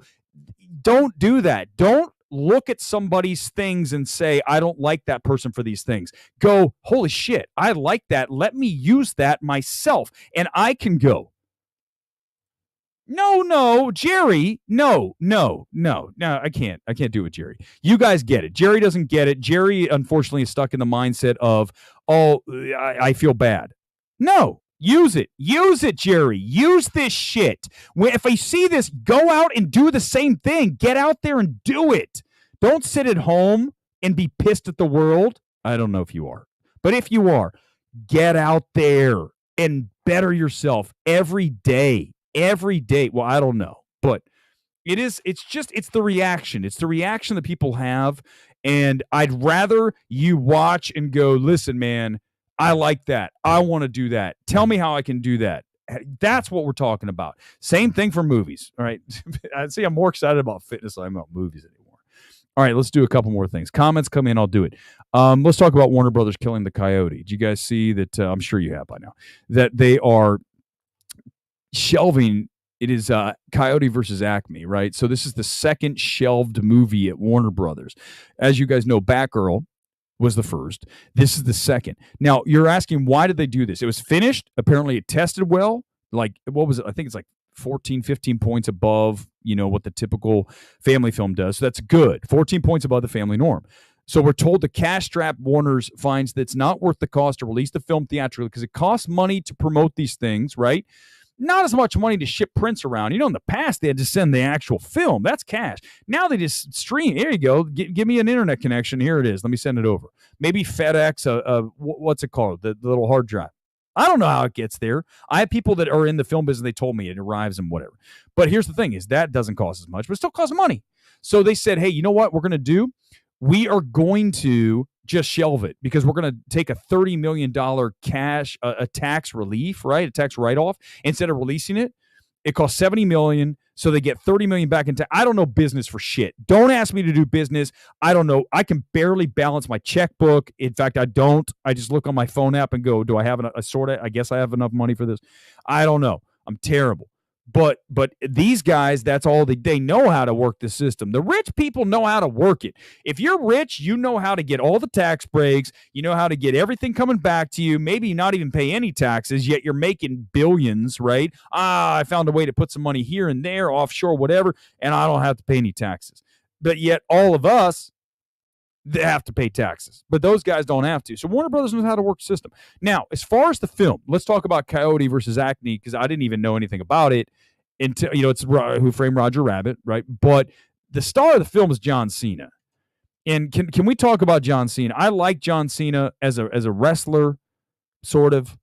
Don't do that. Don't look at somebody's things and say, I don't like that person for these things. Go, holy shit, I like that. Let me use that myself, and I can go. No, Jerry. No, I can't do it, Jerry. You guys get it. Jerry doesn't get it. Jerry, unfortunately, is stuck in the mindset of, oh, I feel bad. No, use it, Jerry. Use this shit. If I see this, go out and do the same thing. Get out there and do it. Don't sit at home and be pissed at the world. I don't know if you are, but if you are, get out there and better yourself every day. Well, I don't know, but it's the reaction. It's the reaction that people have. And I'd rather you watch and go, listen, man, I like that. I want to do that. Tell me how I can do that. That's what we're talking about. Same thing for movies. All right. I'd say I'm more excited about fitness than I'm about movies anymore. All right, let's do a couple more things. Comments come in, I'll do it. Let's talk about Warner Brothers killing the Coyote. Did you guys see that? I'm sure you have by now, that they are shelving. It is Coyote versus Acme, right? So this is the second shelved movie at Warner Brothers. As you guys know, Batgirl was the first. This is the second. Now, you're asking, why did they do this? It was finished. Apparently, it tested well. Like, what was it? I think it's like 14, 15 points above, what the typical family film does. So that's good. 14 points above the family norm. So we're told the cash-strapped Warners finds that it's not worth the cost to release the film theatrically because it costs money to promote these things, right? Not as much money to ship prints around. In the past, they had to send the actual film. That's cash. Now they just stream. Here you go. Give me an internet connection. Here it is. Let me send it over. Maybe FedEx, what's it called? The little hard drive. I don't know how it gets there. I have people that are in the film business. They told me it arrives and whatever. But here's the thing is that doesn't cost as much, but it still costs money. So they said, hey, you know what we're going to do? We are going to just shelve it because we're going to take a $30 million cash, a tax relief, right? A tax write-off. Instead of releasing it, it costs $70 million. So they get $30 million back in tax. I don't know business for shit. Don't ask me to do business. I don't know. I can barely balance my checkbook. In fact, I don't. I just look on my phone app and go, do I have a sort of, I guess I have enough money for this. I don't know. I'm terrible. But these guys, that's all they know how to work the system. The rich people know how to work it. If you're rich, you know how to get all the tax breaks. You know how to get everything coming back to you. Maybe not even pay any taxes, yet you're making billions, right? I found a way to put some money here and there, offshore, whatever, and I don't have to pay any taxes. But yet all of us, they have to pay taxes. But those guys don't have to. So Warner Brothers knows how to work the system. Now, as far as the film, let's talk about Coyote versus Acme because I didn't even know anything about it until, it's Who Framed Roger Rabbit, right? But the star of the film is John Cena. And can we talk about John Cena? I like John Cena as a wrestler, sort of.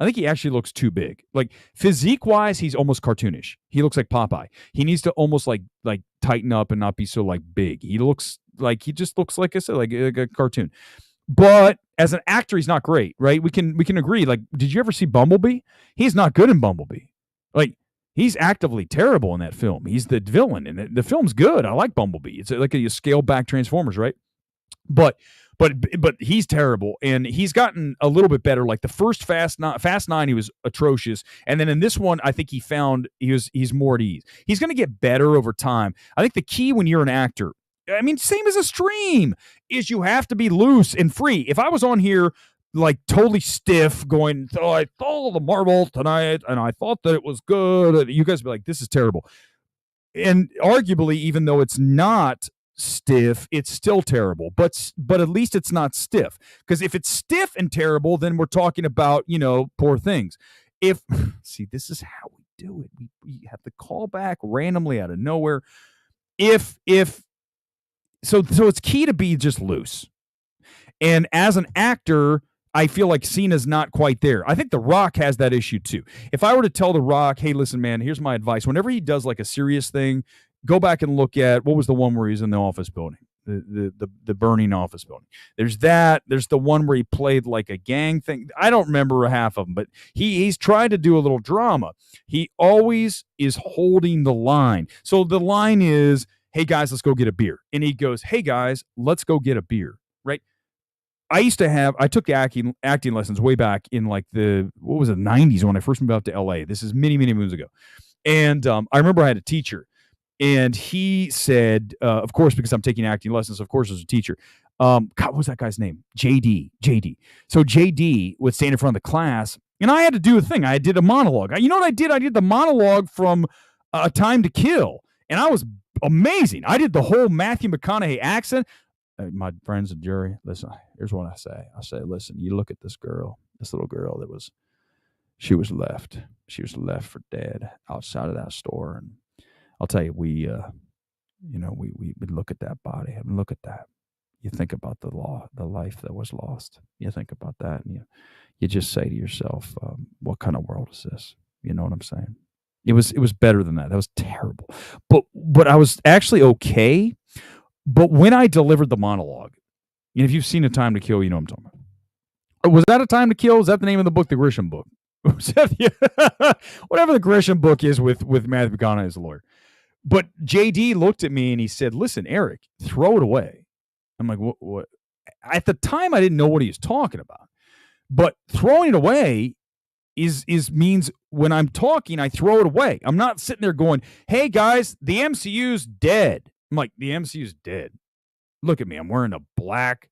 I think he actually looks too big. Like physique-wise, he's almost cartoonish. He looks like Popeye. He needs to almost like tighten up and not be so like big. He just looks like I said, like a cartoon. But as an actor, he's not great, right? We can agree. Like, did you ever see Bumblebee? He's not good in Bumblebee. Like, he's actively terrible in that film. He's the villain, and the film's good. I like Bumblebee. It's like a scaled back Transformers, right? But he's terrible, and he's gotten a little bit better. Like the first Fast 9, he was atrocious, and then in this one, I think he's more at ease. He's going to get better over time. I think the key when you're an actor, I mean, same as a stream, is you have to be loose and free. If I was on here like totally stiff, going, so I saw the Marvel tonight, and I thought that it was good, you guys would be like, this is terrible. And arguably, even though it's not stiff, it's still terrible, but at least it's not stiff, because if it's stiff and terrible, then we're talking about, Poor Things. If see, this is how we do it. We have to call back randomly out of nowhere. So it's key to be just loose. And as an actor, I feel like Cena's not quite there. I think The Rock has that issue too. If I were to tell The Rock, hey, listen, man, here's my advice. Whenever he does like a serious thing, go back and look at, what was the one where he's in the office building, the burning office building. There's that. There's the one where he played like a gang thing. I don't remember half of them, but he's tried to do a little drama. He always is holding the line. So the line is, hey guys, let's go get a beer. And he goes, hey guys, let's go get a beer. Right? I took acting lessons way back in like the 90s when I first moved out to LA. This is many, many moons ago. And I remember I had a teacher, and he said, of course, because I'm taking acting lessons, of course, as a teacher. God, what was that guy's name? JD. So JD would stand in front of the class, and I had to do a thing. I did a monologue. You know what I did? I did the monologue from A Time to Kill, and I was amazing. I did the whole Matthew McConaughey accent. My friends and jury, listen, here's what I say. I say, listen, you look at this little girl she was left for dead outside of that store. And I'll tell you, we look at that body and look at that. You think about the life that was lost. You think about that, and you just say to yourself, what kind of world is this? You know what I'm saying? It was better than that. That was terrible. But I was actually okay. But when I delivered the monologue, and if you've seen A Time to Kill, you know what I'm talking about. Was that A Time to Kill? Was that the name of the book, the Grisham book? Whatever the Grisham book is with Matthew McConaughey as a lawyer. But JD looked at me and he said, listen, Eric, throw it away. I'm like, what? At the time, I didn't know what he was talking about. But throwing it away means when I'm talking, I throw it away. I'm not sitting there going, hey, guys, the MCU's dead. I'm like, the MCU's dead. Look at me. I'm wearing a black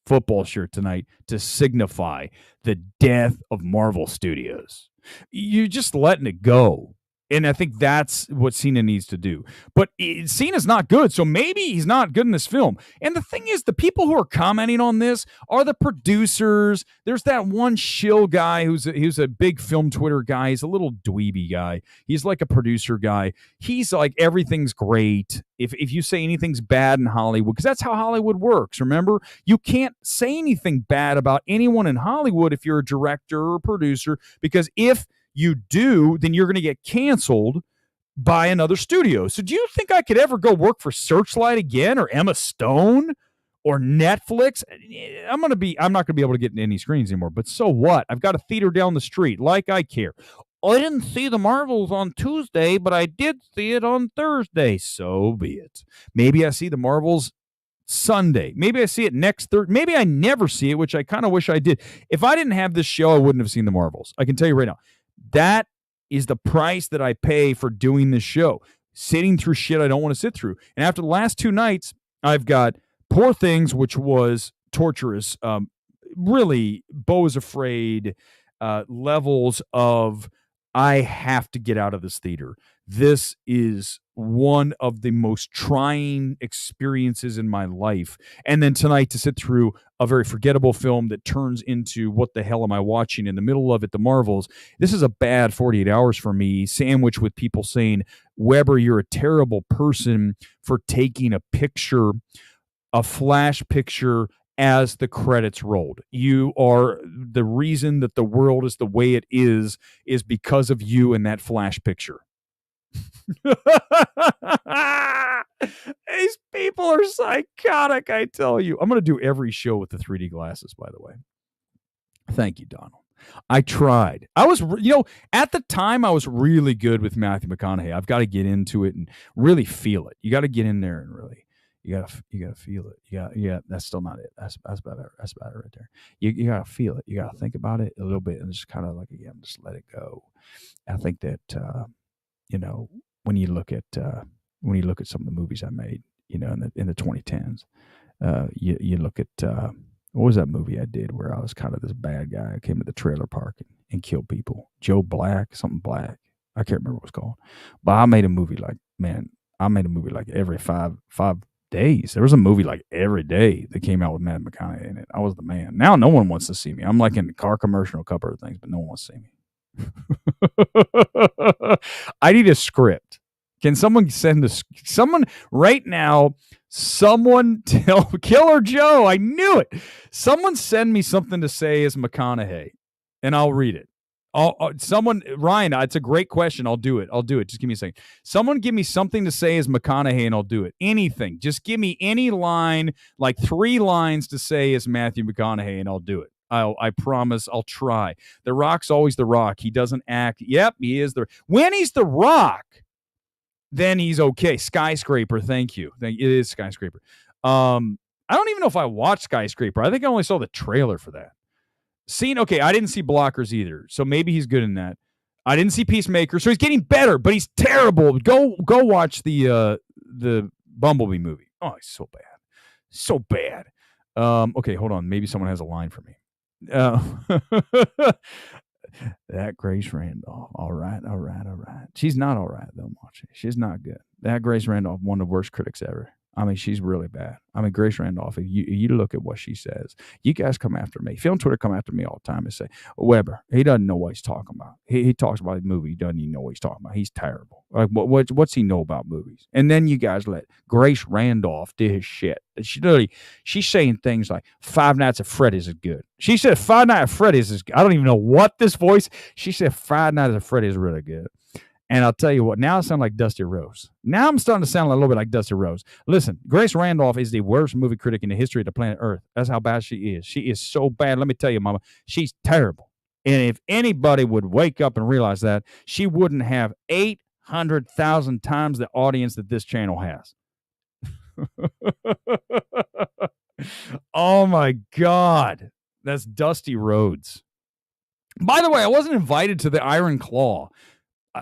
football shirt tonight to signify the death of Marvel Studios. You're just letting it go. And I think that's what Cena needs to do. But Cena's not good, so maybe he's not good in this film. And the thing is, the people who are commenting on this are the producers. There's that one shill guy who's a big film Twitter guy. He's a little dweeby guy. He's like a producer guy. He's like, everything's great. If you say anything's bad in Hollywood, because that's how Hollywood works, remember? You can't say anything bad about anyone in Hollywood if you're a director or a producer, because if you do, then you're going to get canceled by another studio. So do you think I could ever go work for Searchlight again, or Emma Stone, or Netflix? I'm not going to be able to get into any screens anymore, but so what? I've got a theater down the street. Like I care. I didn't see the Marvels on Tuesday, but I did see it on Thursday. So be it. Maybe I see the Marvels Sunday. Maybe I see it next Thursday. Maybe I never see it, which I kind of wish I did. If I didn't have this show, I wouldn't have seen the Marvels. I can tell you right now. That is the price that I pay for doing this show. Sitting through shit I don't want to sit through. And after the last 2 nights, I've got Poor Things, which was torturous. Really, Beau is Afraid levels of, I have to get out of this theater. This is one of the most trying experiences in my life. And then tonight to sit through a very forgettable film that turns into, what the hell am I watching in the middle of it, the Marvels. This is a bad 48 hours for me, sandwiched with people saying, Weber, you're a terrible person for taking a picture, a flash picture as the credits rolled. You are the reason that the world is the way it is because of you in that flash picture. These people are psychotic, I tell you. I'm going to do every show with the 3D glasses, by the way. Thank you, Donald. I tried. I was, at the time, I was really good with Matthew McConaughey. I've got to get into it and really feel it. You got to get in there and really, you got to feel it. Yeah, that's still not it. That's about it. That's about it right there. You got to feel it. You got to think about it a little bit and just kind of like, again, just let it go. I think that, when you look at some of the movies I made, in the 2010s, you look at what was that movie I did where I was kind of this bad guy who came to the trailer park and killed people? Joe Black, something Black. I can't remember what it's called. But I made a movie like every five days. There was a movie like every day that came out with Matt McConaughey in it. I was the man. Now no one wants to see me. I'm like in the car commercial, a couple of things, but no one wants to see me. I need a script. Can someone send someone right now? Someone tell Killer Joe. I knew it. Someone send me something to say as McConaughey, and I'll read it. Ryan, it's a great question. I'll do it. Just give me a second. Someone give me something to say as McConaughey, and I'll do it. Anything. Just give me any line, like 3 lines to say as Matthew McConaughey, and I'll do it. I promise I'll try. The Rock's always The Rock. He doesn't act. Yep, he is when he's The Rock, then he's okay. Skyscraper, thank you. It is Skyscraper. I don't even know if I watched Skyscraper. I think I only saw the trailer for that. Okay, I didn't see Blockers either, so maybe he's good in that. I didn't see Peacemaker, so he's getting better, but he's terrible. Go watch the Bumblebee movie. Oh, he's so bad. So bad. Okay, hold on. Maybe someone has a line for me. That Grace Randolph. All right. She's not all right, though, Marcy. She's not good. That Grace Randolph, one of the worst critics ever. I mean, she's really bad. I mean, Grace Randolph, if you look at what she says, you guys come after me. If you on Twitter come after me all the time and say, Weber, he doesn't know what he's talking about. He talks about a movie. He doesn't even know what he's talking about. He's terrible. Like, what's he know about movies? And then you guys let Grace Randolph do his shit. She's saying things like Five Nights at Freddy's is good. She said Five Nights at Freddy's is good. I don't even know what this voice. She said Five Nights at Freddy's is really good. And I'll tell you what, now I sound like Dusty Rose. Now I'm starting to sound a little bit like Dusty Rose. Listen, Grace Randolph is the worst movie critic in the history of the planet Earth. That's how bad she is. She is so bad. Let me tell you, Mama, she's terrible. And if anybody would wake up and realize that, she wouldn't have 800,000 times the audience that this channel has. Oh, my God. That's Dusty Rhodes. By the way, I wasn't invited to the Iron Claw.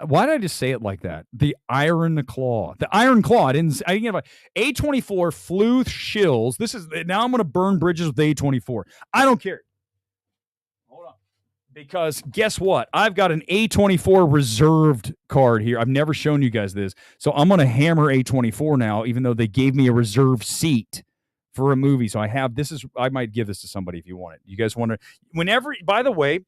Why did I just say it like that? The Iron Claw. The Iron Claw. I didn't get it. A24 flew shills. Now I'm going to burn bridges with A24. I don't care. Hold on. Because guess what? I've got an A24 reserved card here. I've never shown you guys this. So I'm going to hammer A24 now, even though they gave me a reserved seat for a movie. So I might give this to somebody if you want it. You guys want to, by the way,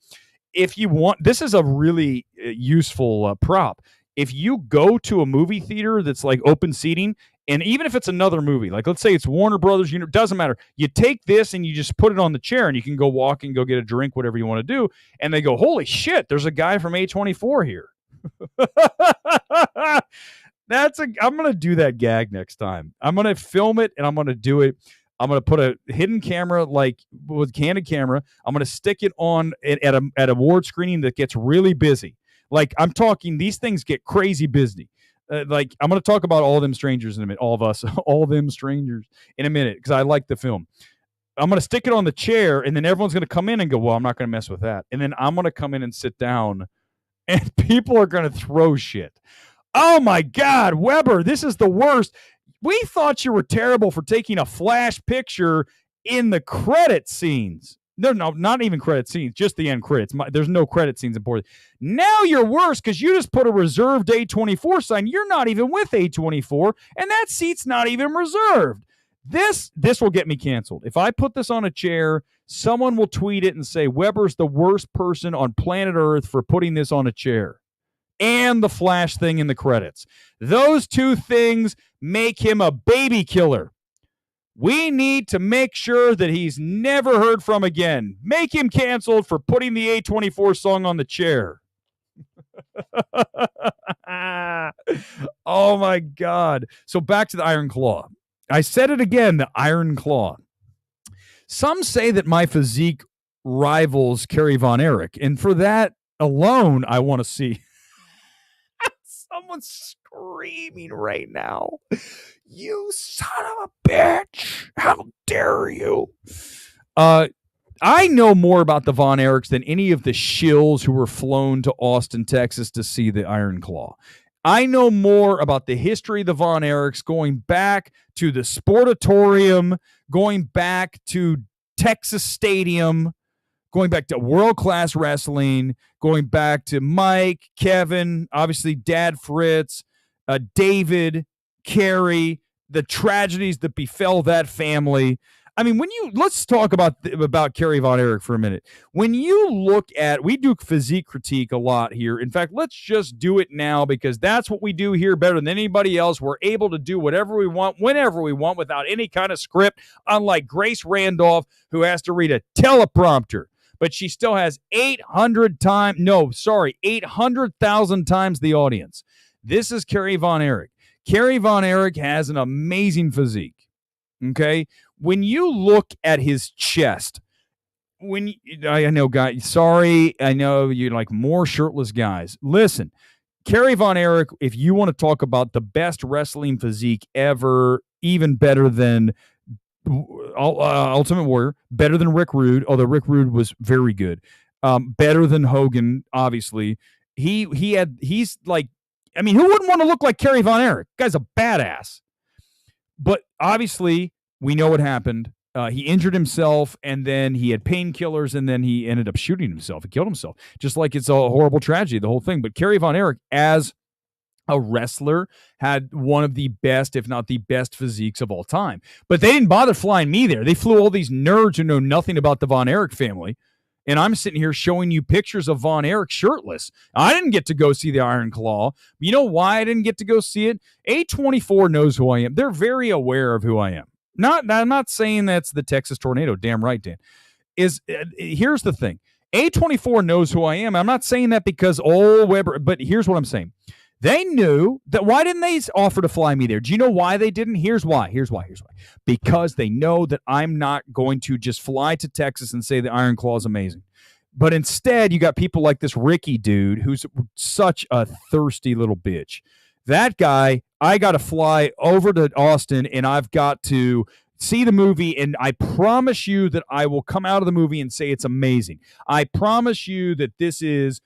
if you want, this is a really useful prop. If you go to a movie theater that's like open seating, and even if it's another movie, like let's say it's Warner Brothers, doesn't matter. You take this and you just put it on the chair and you can go walk and go get a drink, whatever you want to do. And they go, holy shit, there's a guy from A24 here. I'm going to do that gag next time. I'm going to film it and I'm going to do it. I'm going to put a hidden camera, like with candid camera. I'm going to stick it on at award screening that gets really busy. Like I'm talking, these things get crazy busy. Like I'm going to talk about All Them Strangers in a minute. All of us, All Them Strangers in a minute, because I like the film. I'm going to stick it on the chair, and then everyone's going to come in and go, well, I'm not going to mess with that. And then I'm going to come in and sit down, and people are going to throw shit. Oh, my God, Weber, this is the worst. We thought you were terrible for taking a flash picture in the credit scenes. No, not even credit scenes, just the end credits. There's no credit scenes important. Now you're worse because you just put a reserved A24 sign. You're not even with A24, and that seat's not even reserved. This will get me canceled. If I put this on a chair, someone will tweet it and say, Weber's the worst person on planet Earth for putting this on a chair. And the flash thing in the credits. Those two things make him a baby killer. We need to make sure that he's never heard from again. Make him canceled for putting the A24 song on the chair. Oh my God. So back to the Iron Claw. I said it again, the Iron Claw. Some say that my physique rivals Carrie Von Erich, and for that alone, I want to see. Someone's screaming right now. You son of a bitch. How dare you? I know more about the Von Erichs than any of the shills who were flown to Austin, Texas to see the Iron Claw. I know more about the history of the Von Erichs going back to the Sportatorium, going back to Texas Stadium, going back to world-class wrestling, going back to Mike, Kevin, obviously Dad Fritz, David, Carrie, the tragedies that befell that family. I mean, let's talk about Carrie Von Erich for a minute. When you look at, we do physique critique a lot here. In fact, let's just do it now because that's what we do here better than anybody else. We're able to do whatever we want, whenever we want, without any kind of script, unlike Grace Randolph, who has to read a teleprompter. But she still has 800,000 times the audience. This is Carrie Von Erich. Carrie Von Erich has an amazing physique. Okay? When you look at his chest, I know, guys, sorry, I know you like more shirtless guys. Listen, Carrie Von Erich, if you want to talk about the best wrestling physique ever, even better than Ultimate Warrior, better than Rick Rude, although Rick Rude was very good, better than Hogan, obviously. He's like, I mean, who wouldn't want to look like Carrie Von Erich? Guy's a badass. But obviously, we know what happened. He injured himself, and then he had painkillers, and then he ended up shooting himself. He killed himself. Just like it's a horrible tragedy, the whole thing. But Carrie Von Erich, as a wrestler, had one of the best, if not the best, physiques of all time. But they didn't bother flying me there. They flew all these nerds who know nothing about the Von Erich family. And I'm sitting here showing you pictures of Von Erich shirtless. I didn't get to go see the Iron Claw. You know why I didn't get to go see it? A24 knows who I am. They're very aware of who I am. I'm not saying that's the Texas Tornado. Damn right, Dan. Here's the thing. A24 knows who I am. I'm not saying that because Weber, but here's what I'm saying. They knew that. Why didn't they offer to fly me there? Do you know why they didn't? Here's why. Because they know that I'm not going to just fly to Texas and say the Iron Claw is amazing. But instead, you got people like this Ricky dude who's such a thirsty little bitch. That guy, I got to fly over to Austin and I've got to see the movie, and I promise you that I will come out of the movie and say it's amazing. I promise you that this is,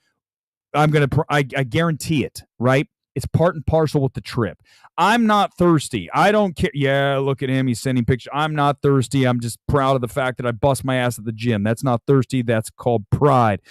I guarantee it, right? It's part and parcel with the trip. I'm not thirsty. I don't care. Yeah, look at him. He's sending pictures. I'm not thirsty. I'm just proud of the fact that I bust my ass at the gym. That's not thirsty. That's called pride.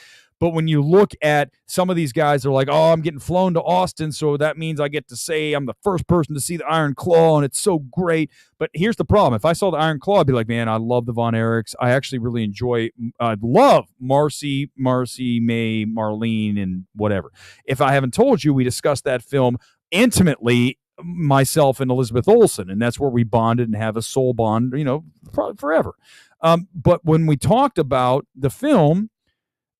But when you look at some of these guys, they're like, oh, I'm getting flown to Austin, so that means I get to say I'm the first person to see the Iron Claw, and it's so great. But here's the problem. If I saw the Iron Claw, I'd be like, man, I love the Von Erichs. I actually really enjoy, love Marcy, May, Marlene, and whatever. If I haven't told you, we discussed that film intimately, myself and Elizabeth Olsen, and that's where we bonded and have a soul bond, probably forever. But when we talked about the film,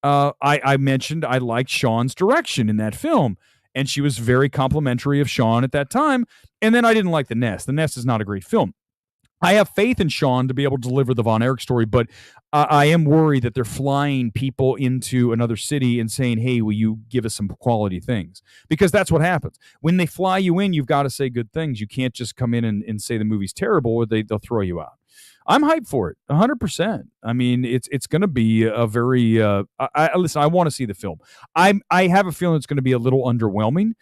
I mentioned I liked Sean's direction in that film, and she was very complimentary of Sean at that time. And then I didn't like The Nest. The Nest is not a great film. I have faith in Sean to be able to deliver the Von Erich story, but I am worried that they're flying people into another city and saying, hey, will you give us some quality things? Because that's what happens. When they fly you in, you've got to say good things. You can't just come in and say the movie's terrible, or they'll throw you out. I'm hyped for it, 100%. I mean, it's going to be a very. Listen, I want to see the film. I have a feeling it's going to be a little underwhelming,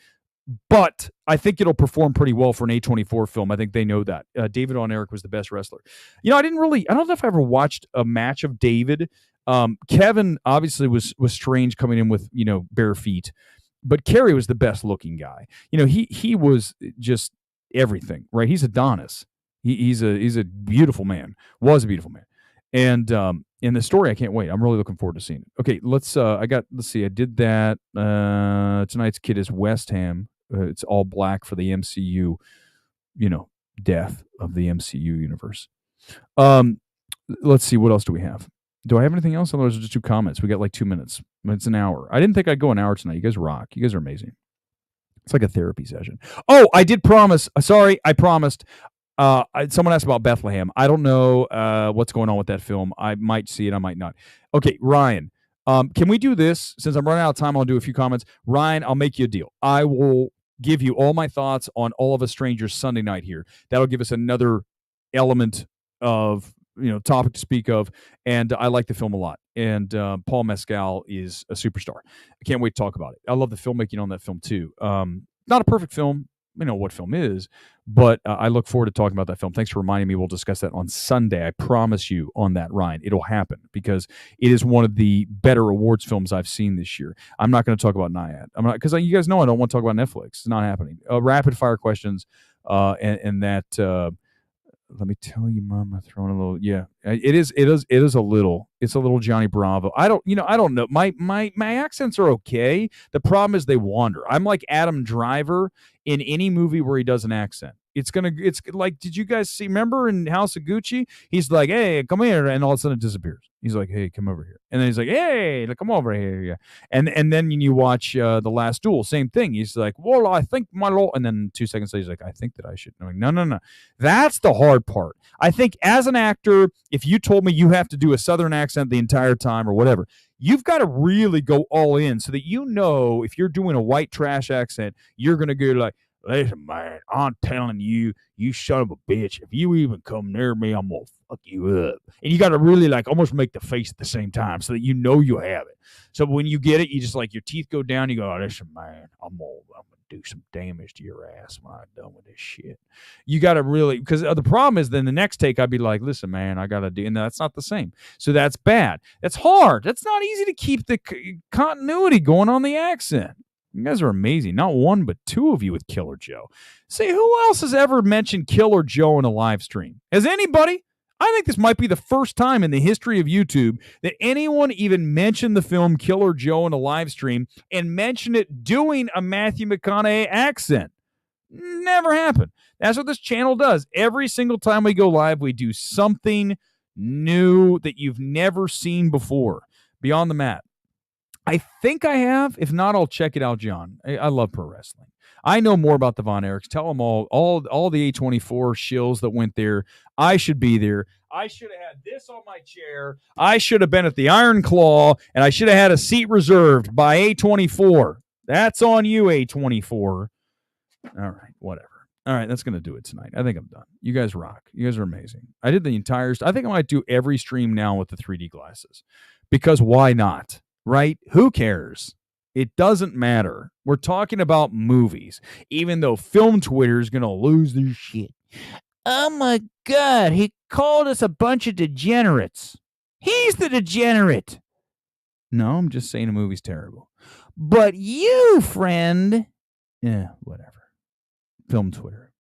but I think it'll perform pretty well for an A24 film. I think they know that. David Von Erich was the best wrestler. I don't know if I ever watched a match of David. Kevin obviously was strange coming in with bare feet, but Kerry was the best looking guy. He was just everything, right? He's Adonis. He's a beautiful man. Was a beautiful man, and in the story, I can't wait. I'm really looking forward to seeing it. Okay, let's see. I did that. Tonight's kid is West Ham. It's all black for the MCU. Death of the MCU universe. Let's see. What else do we have? Do I have anything else? Otherwise, just 2 comments. We got like 2 minutes. It's an hour. I didn't think I'd go an hour tonight. You guys rock. You guys are amazing. It's like a therapy session. Oh, I did promise. Sorry, I promised. Someone asked about Bethlehem. I don't know what's going on with that film. I might see it. I might not. Okay, Ryan. Can we do this? Since I'm running out of time, I'll do a few comments. Ryan, I'll make you a deal. I will give you all my thoughts on All of Us Strangers Sunday night here. That'll give us another element of topic to speak of, and I like the film a lot. And Paul Mescal is a superstar. I can't wait to talk about it. I love the filmmaking on that film too. Not a perfect film, what film is, but I look forward to talking about that film. Thanks for reminding me. We'll discuss that on Sunday. I promise you on that, Ryan. It'll happen because it is one of the better awards films I've seen this year. I'm not going to talk about NIAD. I'm not, because you guys know I don't want to talk about Netflix. It's not happening. Rapid fire questions, and that. Let me tell you, Mama, throwing a little. Yeah, it is a little. It's a little Johnny Bravo. I don't know. My accents are okay. The problem is they wander. I'm like Adam Driver in any movie where he does an accent. It's like, did you guys remember in House of Gucci? He's like, hey, come here, and all of a sudden it disappears. He's like, hey, come over here, and then he's like, hey, come over here, yeah. And then you watch The Last Duel, same thing. He's like, well, I think my lord, and then 2 seconds later he's like, I think that I should. I'm like, no. That's the hard part. I think as an actor, if you told me you have to do a Southern accent the entire time or whatever, you've got to really go all in so that if you're doing a white trash accent, you're going to go like, listen, man, I'm telling you, you son of a bitch, if you even come near me, I'm going to fuck you up. And you got to really like almost make the face at the same time so that you have it. So when you get it, you just like your teeth go down. You go, oh, listen, man, I'm going to do some damage to your ass when I'm done with this shit. You got to really, because the problem is then the next take I'd be like, listen, man, I got to do, and that's not the same. So that's bad. That's hard. That's not easy to keep the continuity going on the accent. You guys are amazing. Not one, but 2 of you with Killer Joe. Say, who else has ever mentioned Killer Joe in a live stream? Has anybody? I think this might be the first time in the history of YouTube that anyone even mentioned the film Killer Joe in a live stream and mentioned it doing a Matthew McConaughey accent. Never happened. That's what this channel does. Every single time we go live, we do something new that you've never seen before. Beyond the Mat. I think I have. If not, I'll check it out, John. I love pro wrestling. I know more about the Von Erichs. Tell them all the A24 shills that went there. I should be there. I should have had this on my chair. I should have been at the Iron Claw, and I should have had a seat reserved by A24. That's on you, A24. All right, whatever. All right, that's going to do it tonight. I think I'm done. You guys rock. You guys are amazing. I did the entire... I think I might do every stream now with the 3D glasses. Because why not? Right? Who cares? It doesn't matter. We're talking about movies, even though film Twitter is going to lose their shit. Oh my God, he called us a bunch of degenerates. He's the degenerate. No, I'm just saying the movie's terrible. But you, friend, whatever. Film Twitter.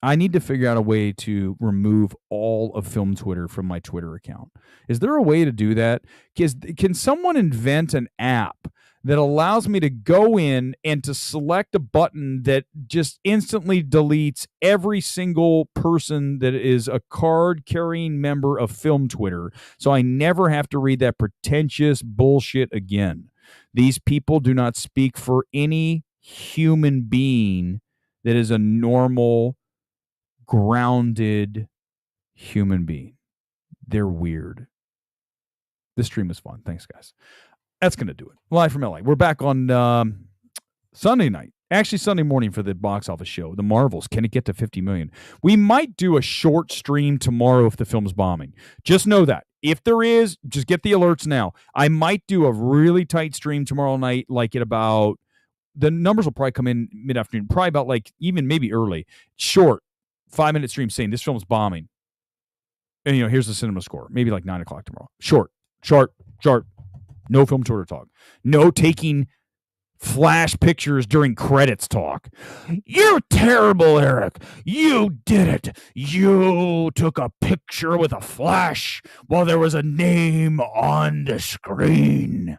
I need to figure out a way to remove all of film Twitter from my Twitter account. Is there a way to do that? Can someone invent an app that allows me to go in and to select a button that just instantly deletes every single person that is a card-carrying member of film Twitter, so I never have to read that pretentious bullshit again? These people do not speak for any human being that is a normal, grounded human being. They're weird. This stream was fun. Thanks, guys. That's going to do it. Live from LA. We're back on Sunday night. Actually, Sunday morning for the box office show. The Marvels. Can it get to 50 million? We might do a short stream tomorrow if the film's bombing. Just know that. If there is, just get the alerts now. I might do a really tight stream tomorrow night, like at about... The numbers will probably come in mid-afternoon. Probably about like even maybe early. Short. 5-minute stream saying this film's bombing. And, here's the cinema score. Maybe like 9 o'clock tomorrow. Short. No film Twitter talk. No taking flash pictures during credits talk. You're terrible, Eric. You did it. You took a picture with a flash while there was a name on the screen.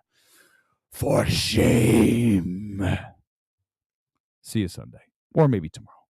For shame. See you Sunday. Or maybe tomorrow.